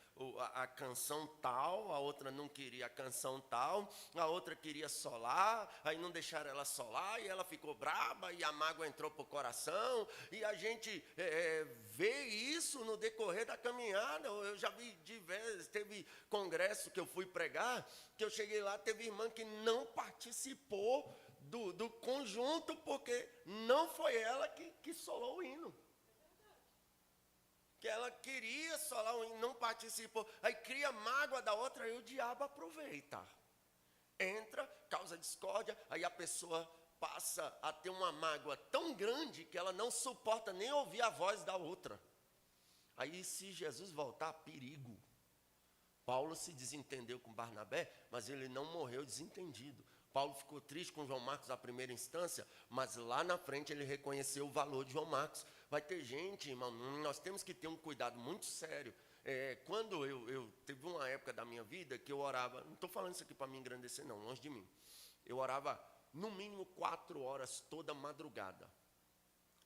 a canção tal, a outra não queria a canção tal, a outra queria solar, aí não deixaram ela solar e ela ficou braba e a mágoa entrou para o coração. E a gente vê isso no decorrer da caminhada. Eu já vi diversos, teve congresso que eu fui pregar, que eu cheguei lá, teve irmã que não participou do conjunto, porque não foi ela que solou o hino. Que ela queria solar o hino, não participou. Aí cria mágoa da outra, aí o diabo aproveita. Entra, causa discórdia, aí a pessoa passa a ter uma mágoa tão grande que ela não suporta nem ouvir a voz da outra. Aí se Jesus voltar, perigo. Paulo se desentendeu com Barnabé, mas ele não morreu desentendido. Paulo ficou triste com João Marcos na primeira instância, mas lá na frente ele reconheceu o valor de João Marcos. Vai ter gente, irmão, nós temos que ter um cuidado muito sério. Quando eu teve uma época da minha vida que eu orava, não estou falando isso aqui para me engrandecer não, longe de mim. Eu orava no mínimo 4 horas toda madrugada.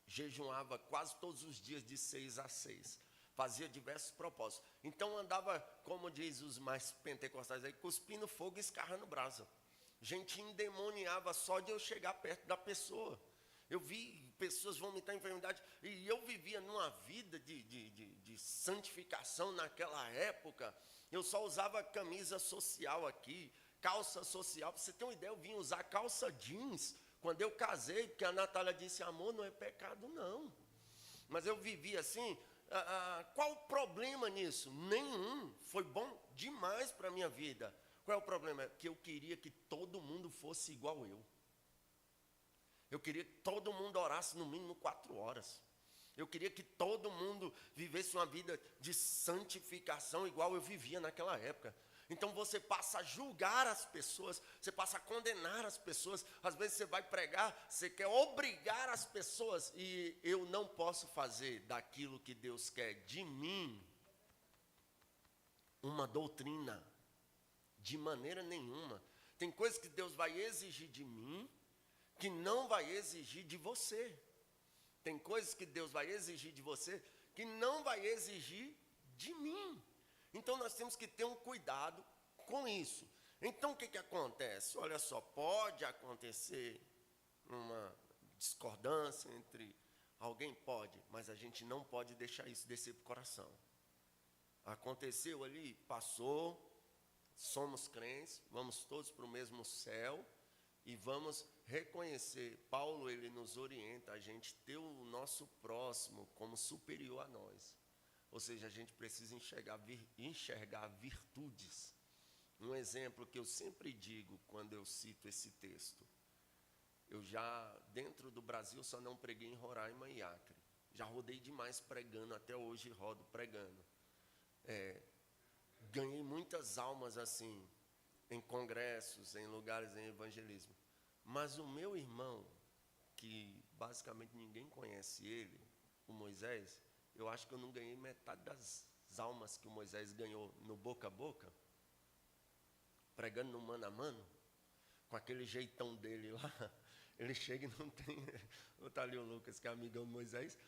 Jejuava quase todos os dias de 6 a 6. Fazia diversos propósitos. Então andava, como diz os mais pentecostais aí, cuspindo fogo e escarrando brasa. Gente endemoniava só de eu chegar perto da pessoa. Eu vi pessoas vomitar enfermidade. E eu vivia numa vida de santificação naquela época. Eu só usava camisa social aqui, calça social. Para você ter uma ideia, eu vim usar calça jeans quando eu casei, porque a Natália disse: amor, não é pecado não. Mas eu vivia assim. Qual o problema nisso? Nenhum. Foi bom demais para a minha vida. Qual é o problema? Que eu queria que todo mundo fosse igual eu. Eu queria que todo mundo orasse no mínimo 4 horas. Eu queria que todo mundo vivesse uma vida de santificação igual eu vivia naquela época. Então você passa a julgar as pessoas, você passa a condenar as pessoas. Às vezes você vai pregar, você quer obrigar as pessoas. E eu não posso fazer daquilo que Deus quer de mim uma doutrina. De maneira nenhuma. Tem coisas que Deus vai exigir de mim, que não vai exigir de você. Tem coisas que Deus vai exigir de você, que não vai exigir de mim. Então nós temos que ter um cuidado com isso. Então o que acontece? Olha só, pode acontecer uma discordância entre alguém, pode, mas a gente não pode deixar isso descer para o coração. Aconteceu ali, passou. Somos crentes, vamos todos para o mesmo céu e vamos reconhecer. Paulo, ele nos orienta a gente ter o nosso próximo como superior a nós. Ou seja, a gente precisa enxergar virtudes. Um exemplo que eu sempre digo quando eu cito esse texto. Eu já, dentro do Brasil, só não preguei em Roraima e Acre. Já rodei demais pregando, até hoje rodo pregando. Ganhei muitas almas assim, em congressos, em lugares em evangelismo. Mas o meu irmão, que basicamente ninguém conhece ele, o Moisés, eu acho que eu não ganhei metade das almas que o Moisés ganhou no boca a boca, pregando no mano a mano, com aquele jeitão dele lá. Ele chega e não tem... Está ali o Lucas, que é amigão do Moisés.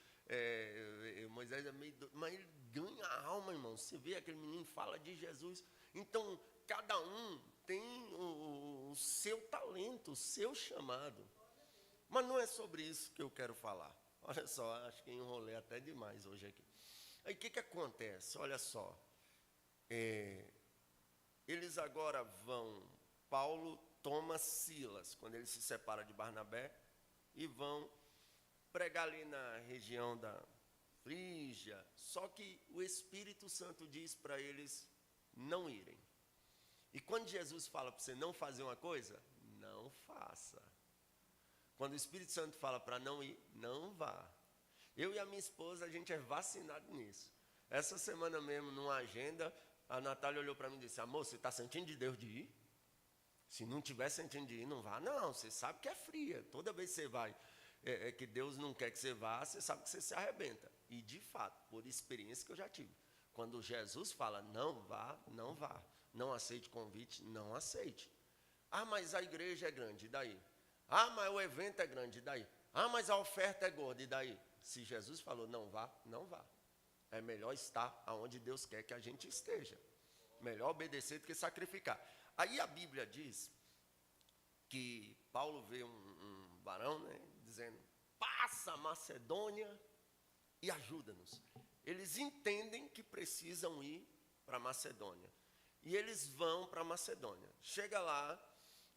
Moisés é meio doido, mas ele ganha a alma, irmão. Você vê aquele menino fala de Jesus. Então, cada um tem o seu talento, o seu chamado. Mas não é sobre isso que eu quero falar. Olha só, acho que enrolei até demais hoje aqui. Aí o que acontece? Olha só. Eles agora vão, Paulo toma Silas, quando ele se separa de Barnabé, e vão pregar ali na região da Frígia. Só que o Espírito Santo diz para eles não irem. E quando Jesus fala para você não fazer uma coisa, não faça. Quando o Espírito Santo fala para não ir, não vá. Eu e a minha esposa, a gente é vacinado nisso. Essa semana mesmo, numa agenda, a Natália olhou para mim e disse: amor, você está sentindo de Deus de ir? Se não estiver sentindo de ir, não vá. Não, você sabe que é fria. Toda vez que você vai, que Deus não quer que você vá, você sabe que você se arrebenta. E de fato, por experiência que eu já tive, quando Jesus fala não vá, não vá. Não aceite convite, não aceite. Ah, mas a igreja é grande, e daí? Ah, mas o evento é grande, e daí? Ah, mas a oferta é gorda, e daí? Se Jesus falou não vá, não vá. É melhor estar onde Deus quer que a gente esteja. Melhor obedecer do que sacrificar. Aí a Bíblia diz que Paulo vê um varão, né, dizendo: passa a Macedônia e ajuda-nos. Eles entendem que precisam ir para Macedônia. E eles vão para Macedônia. Chega lá,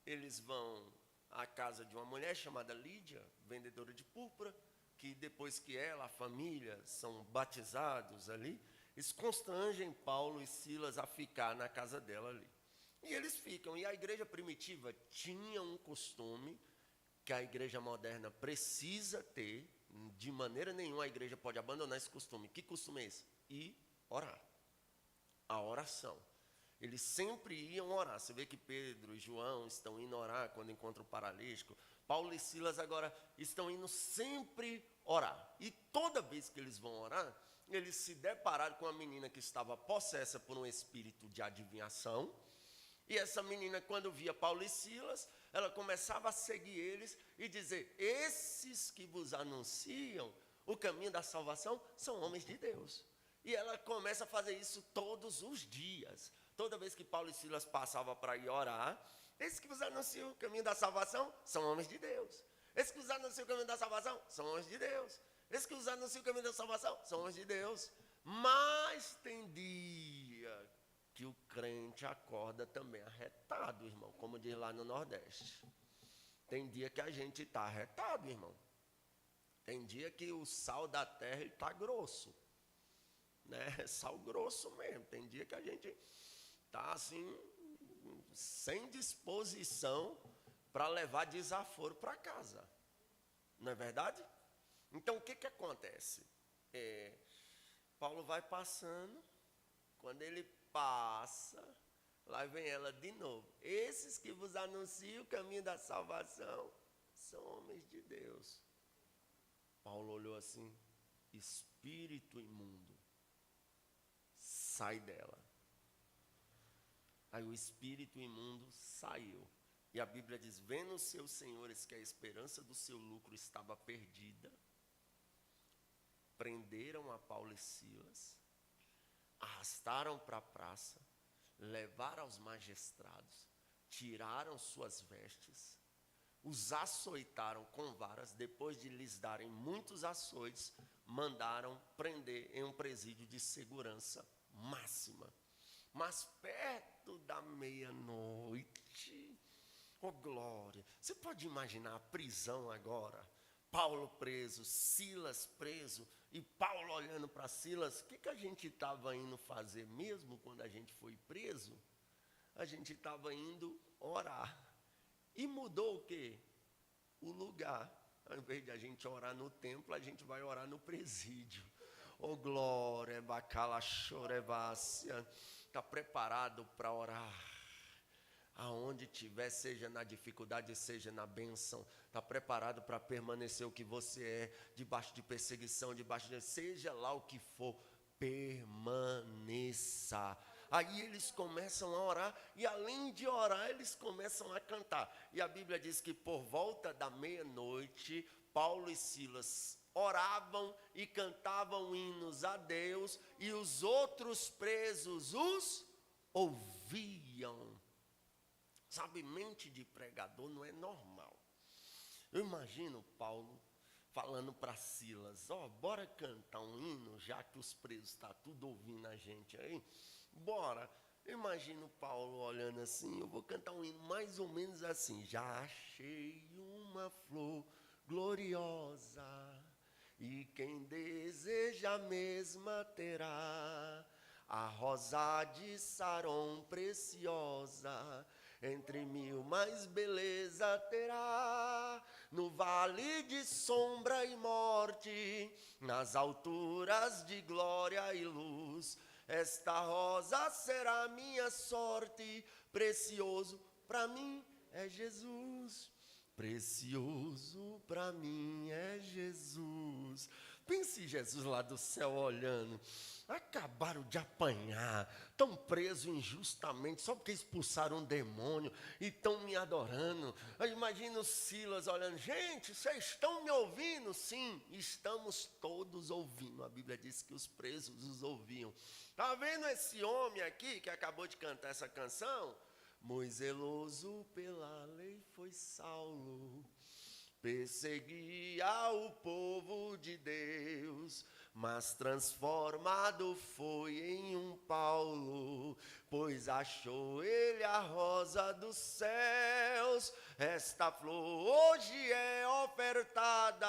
eles vão à casa de uma mulher chamada Lídia, vendedora de púrpura, que depois que ela, a família, são batizados ali, eles constrangem Paulo e Silas a ficar na casa dela ali. E eles ficam. E a igreja primitiva tinha um costume que a igreja moderna precisa ter. De maneira nenhuma a igreja pode abandonar esse costume. Que costume é esse? Ir orar. A oração. Eles sempre iam orar. Você vê que Pedro e João estão indo orar quando encontram o paralítico. Paulo e Silas agora estão indo sempre orar. E toda vez que eles vão orar, eles se depararam com uma menina que estava possessa por um espírito de adivinhação. E essa menina, quando via Paulo e Silas, ela começava a seguir eles e dizer: esses que vos anunciam o caminho da salvação são homens de Deus. E ela começa a fazer isso todos os dias. Toda vez que Paulo e Silas passavam para ir orar: esses que vos anunciam o caminho da salvação são homens de Deus. Esses que vos anunciam o caminho da salvação são homens de Deus. Esses que vos anunciam o caminho da salvação são homens de Deus. Mas tem dia que o crente acorda também arretado, irmão, como diz lá no Nordeste. Tem dia que a gente está arretado, irmão. Tem dia que o sal da terra está grosso, né? Sal grosso mesmo. Tem dia que a gente está assim, sem disposição para levar desaforo para casa. Não é verdade? Então, o que acontece? Paulo vai passando, quando ele passa, lá vem ela de novo. Esses que vos anunciam o caminho da salvação são homens de Deus. Paulo olhou assim: espírito imundo, sai dela. Aí o espírito imundo saiu. E a Bíblia diz: vendo os seus senhores que a esperança do seu lucro estava perdida, prenderam a Paulo e Silas, arrastaram para a praça, levaram aos magistrados, tiraram suas vestes, os açoitaram com varas, depois de lhes darem muitos açoites, mandaram prender em um presídio de segurança máxima. Mas perto da meia-noite, oh glória, você pode imaginar a prisão agora? Paulo preso, Silas preso, e Paulo olhando para Silas. O que a gente estava indo fazer mesmo quando a gente foi preso? A gente estava indo orar. E mudou o quê? O lugar. Ao invés de a gente orar no templo, a gente vai orar no presídio. Oh glória, bacala chorevácia. Está preparado para orar? Aonde tiver, seja na dificuldade, seja na bênção, está preparado para permanecer o que você é, debaixo de perseguição, seja lá o que for, permaneça. Aí eles começam a orar, e além de orar, eles começam a cantar. E a Bíblia diz que por volta da meia-noite, Paulo e Silas oravam e cantavam hinos a Deus, e os outros presos os ouviam. Sabe, mente de pregador não é normal. Eu imagino Paulo falando para Silas, bora cantar um hino, já que os presos estão tudo ouvindo a gente aí, bora. Eu imagino Paulo olhando assim, eu vou cantar um hino mais ou menos assim, já achei uma flor gloriosa, e quem deseja a mesma terá, a rosa de Saron preciosa, entre mil mais beleza terá, no vale de sombra e morte, nas alturas de glória e luz, esta rosa será minha sorte, precioso para mim é Jesus, precioso para mim é Jesus. Pense Jesus lá do céu olhando, acabaram de apanhar, estão presos injustamente, só porque expulsaram um demônio e estão me adorando. Eu imagino Silas olhando, gente, vocês estão me ouvindo? Sim, estamos todos ouvindo. A Bíblia diz que os presos os ouviam. Está vendo esse homem aqui que acabou de cantar essa canção? Muito zeloso pela lei foi Saulo, perseguia o povo de Deus, mas transformado foi em um Paulo, pois achou ele a rosa dos céus. Esta flor hoje é ofertada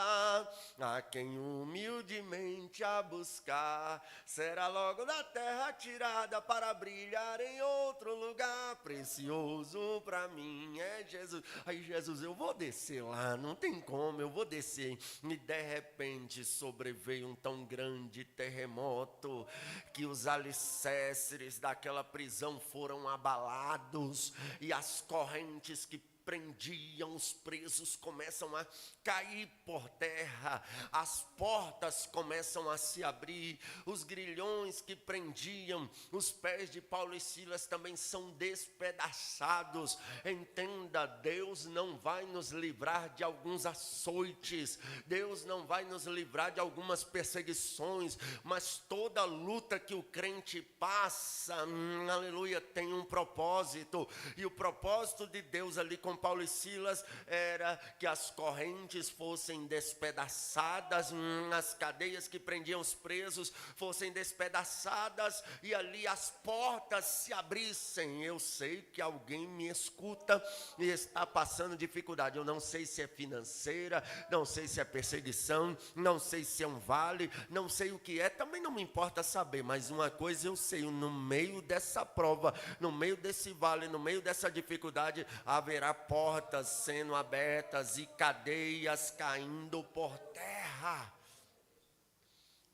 a quem humildemente a buscar, será logo da terra tirada para brilhar em outro lugar. Precioso para mim é Jesus. Aí Jesus, eu vou descer lá, não tem como, eu vou descer. E de repente sobreveio um tão grande terremoto que os alicerces daquela prisão foram abalados, e as correntes que prendiam os presos começam a cair por terra, as portas começam a se abrir, os grilhões que prendiam os pés de Paulo e Silas também são despedaçados. Entenda, Deus não vai nos livrar de alguns açoites, Deus não vai nos livrar de algumas perseguições, mas toda luta que o crente passa, aleluia, tem um propósito, e o propósito de Deus ali com Paulo e Silas era que as correntes fossem despedaçadas, as cadeias que prendiam os presos fossem despedaçadas, e ali as portas se abrissem. Eu sei que alguém me escuta e está passando dificuldade, eu não sei se é financeira, não sei se é perseguição, não sei se é um vale, não sei o que é, também não me importa saber, mas uma coisa eu sei, no meio dessa prova, no meio desse vale, no meio dessa dificuldade, haverá portas sendo abertas e cadeias caindo por terra.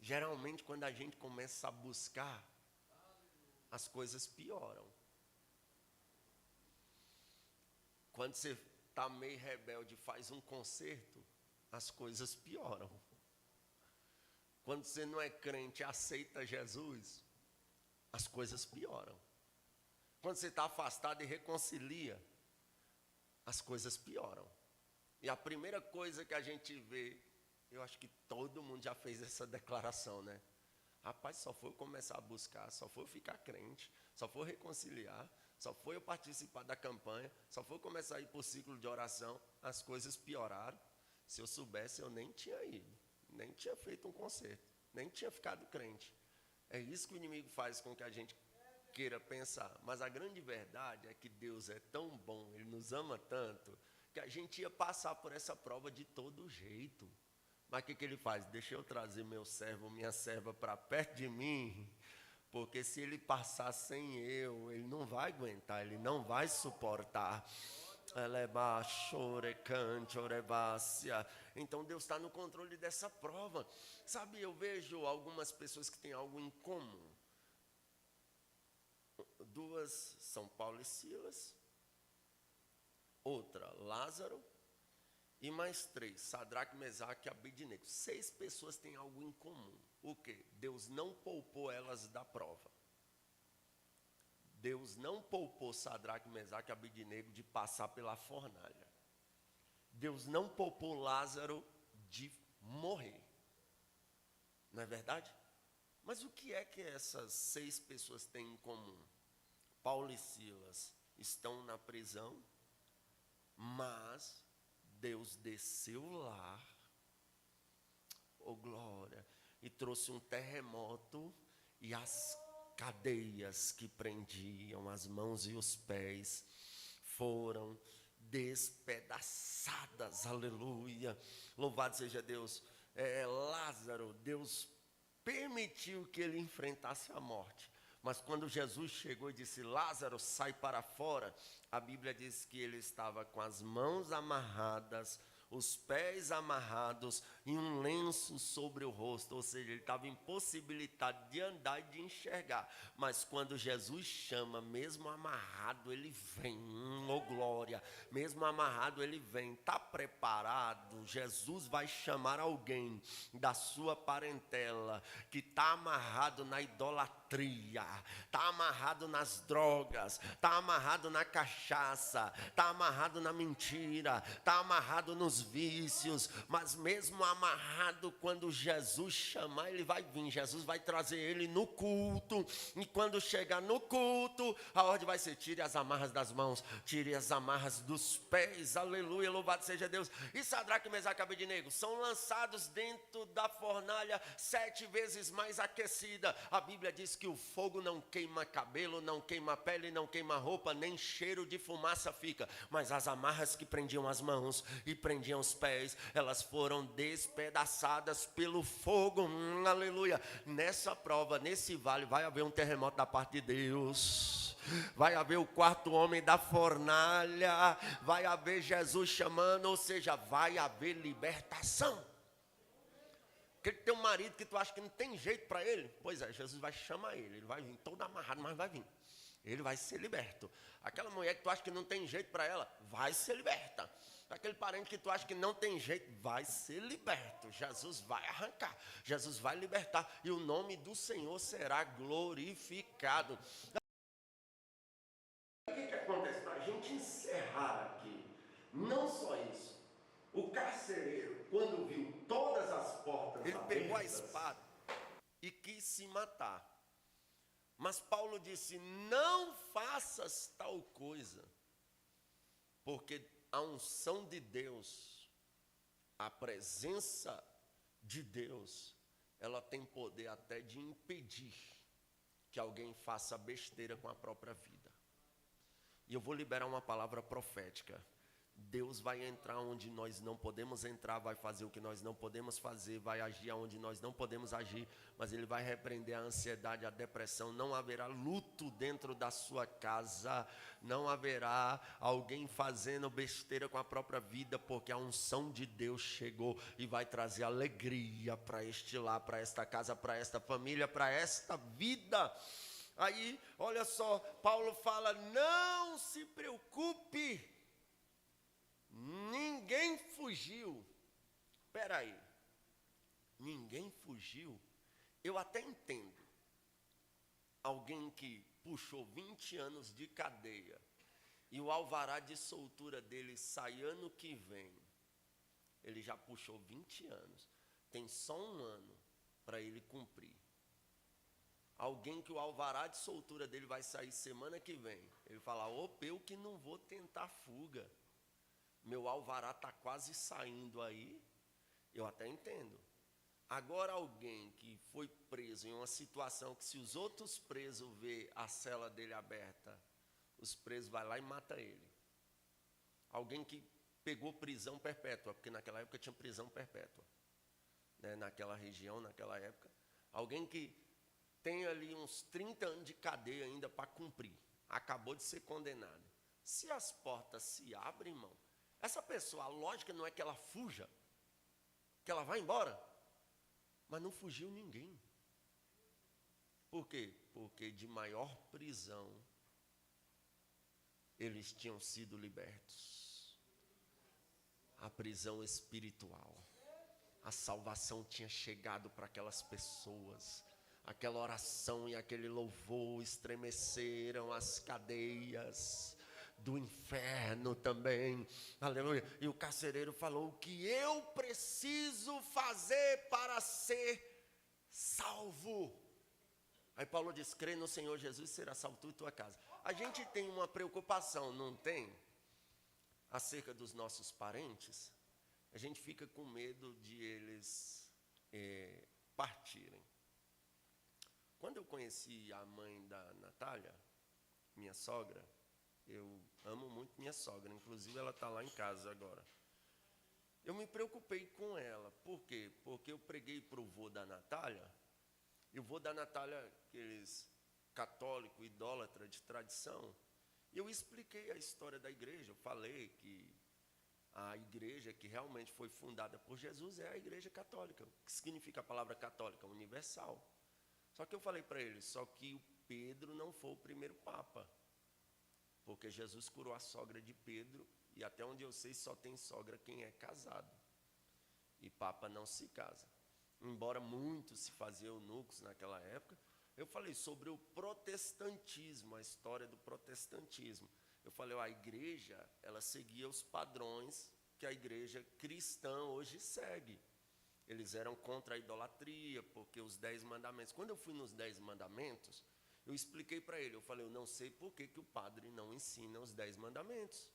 Geralmente, quando a gente começa a buscar, as coisas pioram. Quando você está meio rebelde, faz um concerto, as coisas pioram. Quando você não é crente e aceita Jesus, as coisas pioram. Quando você está afastado e reconcilia, as coisas pioram. E a primeira coisa que a gente vê, eu acho que todo mundo já fez essa declaração, né? Rapaz, só foi eu começar a buscar, só foi eu ficar crente, só foi eu reconciliar, só foi eu participar da campanha, só foi eu começar a ir para o ciclo de oração, as coisas pioraram. Se eu soubesse, eu nem tinha ido, nem tinha feito um concerto, nem tinha ficado crente. É isso que o inimigo faz com que a gente queira pensar, mas a grande verdade é que Deus é tão bom, Ele nos ama tanto, que a gente ia passar por essa prova de todo jeito. Mas o que Ele faz? Deixa eu trazer meu servo, minha serva para perto de mim, porque se ele passar sem eu, ele não vai aguentar, ele não vai suportar. Então Deus está no controle dessa prova. Sabe, eu vejo algumas pessoas que têm algo em comum. Duas são Paulo e Silas, outra Lázaro, e mais três, Sadraque, Mesaque e Abednego. 6 pessoas têm algo em comum. O quê? Deus não poupou elas da prova. Deus não poupou Sadraque, Mesaque e Abednego de passar pela fornalha. Deus não poupou Lázaro de morrer. Não é verdade? Mas o que é que essas 6 pessoas têm em comum? Paulo e Silas estão na prisão, mas Deus desceu lá, oh glória, e trouxe um terremoto, e as cadeias que prendiam as mãos e os pés foram despedaçadas, aleluia, louvado seja Deus. Lázaro, Deus permitiu que ele enfrentasse a morte, mas quando Jesus chegou e disse: Lázaro, sai para fora, a Bíblia diz que ele estava com as mãos amarradas, os pés amarrados e um lenço sobre o rosto, ou seja, ele estava impossibilitado de andar e de enxergar. Mas quando Jesus chama, mesmo amarrado ele vem, oh glória, mesmo amarrado ele vem. Está preparado? Jesus vai chamar alguém da sua parentela que está amarrado na idolatria, está amarrado nas drogas, está amarrado na cachaça, está amarrado na mentira, está amarrado nos vícios, mas mesmo amarrado, quando Jesus chamar, ele vai vir. Jesus vai trazer ele no culto, e quando chegar no culto, a ordem vai ser: tire as amarras das mãos, tire as amarras dos pés, aleluia, louvado seja Deus. E Sadraque, Mesaque e Abednego são lançados dentro da fornalha 7 vezes mais aquecida. A Bíblia diz que o fogo não queima cabelo, não queima pele, não queima roupa, nem cheiro de fumaça fica, mas as amarras que prendiam as mãos e prendiam os pés, elas foram despedaçadas pelo fogo, aleluia. Nessa prova, nesse vale, vai haver um terremoto da parte de Deus, vai haver o 4º homem da fornalha, vai haver Jesus chamando, ou seja, vai haver libertação. Porque tem um marido que tu acha que não tem jeito para ele, pois é, Jesus vai chamar ele vai vir todo amarrado, mas vai vir, ele vai ser liberto. Aquela mulher que tu acha que não tem jeito para ela, vai ser liberta. Aquele parente que tu acha que não tem jeito, vai ser liberto. Jesus vai arrancar, Jesus vai libertar, e o nome do Senhor será glorificado. O que acontece? Para a gente encerrar aqui, não só isso, o carcereiro, quando viu todas as portas abertas, ele pegou a espada e quis se matar. Mas Paulo disse: não faças tal coisa, porque a unção de Deus, a presença de Deus, ela tem poder até de impedir que alguém faça besteira com a própria vida. E eu vou liberar uma palavra profética. Deus vai entrar onde nós não podemos entrar, vai fazer o que nós não podemos fazer, vai agir onde nós não podemos agir, mas Ele vai repreender a ansiedade, a depressão. Não haverá luto dentro da sua casa, não haverá alguém fazendo besteira com a própria vida, porque a unção de Deus chegou e vai trazer alegria para este lar, para esta casa, para esta família, para esta vida. Aí, olha só, Paulo fala: não se preocupe, ninguém fugiu. Espera aí, ninguém fugiu? Eu até entendo. Alguém que puxou 20 anos de cadeia e o alvará de soltura dele sai ano que vem, ele já puxou 20 anos, tem só um ano para ele cumprir. Alguém que o alvará de soltura dele vai sair semana que vem, ele fala: opa, eu que não vou tentar fuga, meu alvará está quase saindo aí. Eu até entendo. Agora, alguém que foi preso em uma situação que, se os outros presos vê a cela dele aberta, os presos vão lá e matam ele. Alguém que pegou prisão perpétua, porque naquela época tinha prisão perpétua, né, naquela região, naquela época. Alguém que tem ali uns 30 anos de cadeia ainda para cumprir, acabou de ser condenado. Se as portas se abrem, irmão, essa pessoa, a lógica não é que ela fuja, que ela vá embora, mas não fugiu ninguém. Por quê? Porque de maior prisão eles tinham sido libertos. A prisão espiritual, a salvação tinha chegado para aquelas pessoas. Aquela oração e aquele louvor estremeceram as cadeias do inferno também, aleluia. E o carcereiro falou: o que eu preciso fazer para ser salvo. Aí Paulo diz, crê no Senhor Jesus, será salvo tu e tua casa. A gente tem uma preocupação, não tem? Acerca dos nossos parentes, a gente fica com medo de eles partirem. Quando eu conheci a mãe da Natália, minha sogra, eu amo muito minha sogra, inclusive ela está lá em casa agora. Eu me preocupei com ela, por quê? Porque eu preguei para o vô da Natália, e o vô da Natália, aqueles católico, idólatra de tradição, e eu expliquei a história da igreja, eu falei que a igreja que realmente foi fundada por Jesus é a igreja católica. O que significa a palavra católica? Universal. Só que eu falei para ele, só que o Pedro não foi o primeiro papa, porque Jesus curou a sogra de Pedro, e até onde eu sei só tem sogra quem é casado, e papa não se casa. Embora muito se fazia eunucos naquela época, eu falei sobre o protestantismo, a história do protestantismo. Eu falei, a igreja, ela seguia os padrões que a igreja cristã hoje segue. Eles eram contra a idolatria, porque os 10 mandamentos. Quando eu fui nos 10 mandamentos, eu expliquei para ele, eu falei, eu não sei por que o padre não ensina os 10 mandamentos.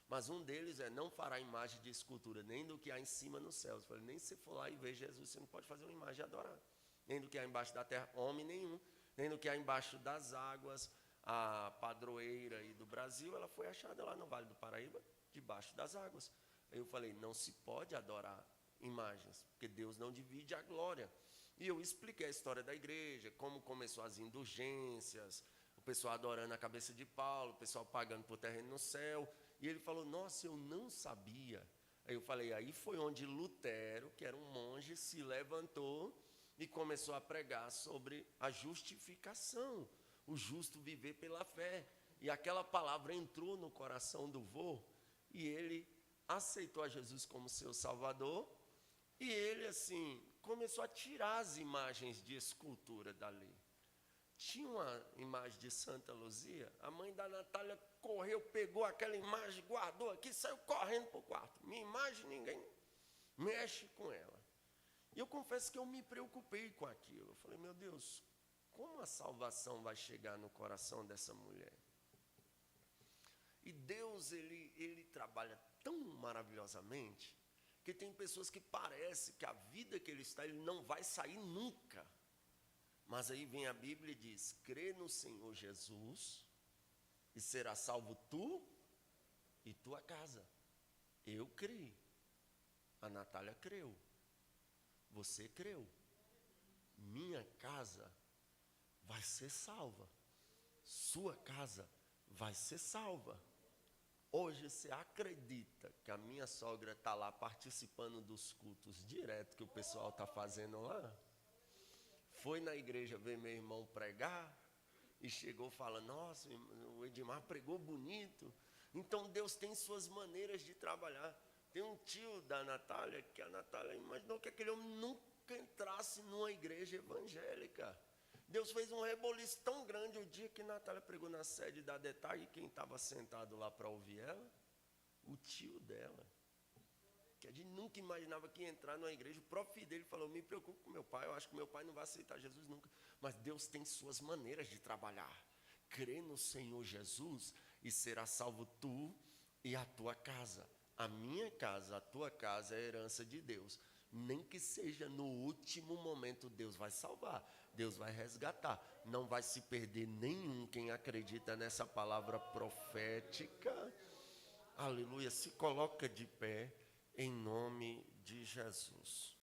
Mas um deles é, não fará imagem de escultura, nem do que há em cima nos céus. Eu falei, nem se você for lá e ver Jesus, você não pode fazer uma imagem e adorar. Nem do que há embaixo da terra, homem nenhum. Nem do que há embaixo das águas. A padroeira aí do Brasil, ela foi achada lá no Vale do Paraíba, debaixo das águas. Aí eu falei, não se pode adorar imagens, porque Deus não divide a glória. E eu expliquei a história da igreja, como começou as indulgências, o pessoal adorando a cabeça de Paulo, o pessoal pagando por terreno no céu. E ele falou, nossa, eu não sabia. Aí eu falei, aí foi onde Lutero, que era um monge, se levantou e começou a pregar sobre a justificação, o justo viver pela fé. E aquela palavra entrou no coração do vô, e ele aceitou a Jesus como seu salvador, e ele, assim, começou a tirar as imagens de escultura dali. Tinha uma imagem de Santa Luzia, a mãe da Natália correu, pegou aquela imagem, guardou aqui, saiu correndo para o quarto. Minha imagem, ninguém mexe com ela. E eu confesso que eu me preocupei com aquilo. Eu falei, meu Deus, como a salvação vai chegar no coração dessa mulher? E Deus, ele trabalha tão maravilhosamente, que tem pessoas que parece que a vida que ele está, ele não vai sair nunca. Mas aí vem a Bíblia e diz, crê no Senhor Jesus, e será salvo tu e tua casa. Eu criei, a Natália creu, você creu, minha casa vai ser salva, sua casa vai ser salva. Hoje você acredita que a minha sogra está lá participando dos cultos direto que o pessoal está fazendo lá? Foi na igreja ver meu irmão pregar e chegou falando, nossa, o Edmar pregou bonito. Então Deus tem suas maneiras de trabalhar. Tem um tio da Natália, que a Natália imaginou que aquele homem nunca entrasse numa igreja evangélica. Deus fez um reboliço tão grande o dia que Natália pregou na sede da Detalhe, e quem estava sentado lá para ouvir ela? O tio dela. Que a gente nunca imaginava que ia entrar numa igreja. O próprio filho dele falou, me preocupo com meu pai, eu acho que meu pai não vai aceitar Jesus nunca. Mas Deus tem suas maneiras de trabalhar. Crê no Senhor Jesus e será salvo tu e a tua casa. A minha casa, a tua casa é a herança de Deus. Nem que seja no último momento, Deus vai salvar, Deus vai resgatar. Não vai se perder nenhum quem acredita nessa palavra profética. Aleluia, se coloca de pé em nome de Jesus.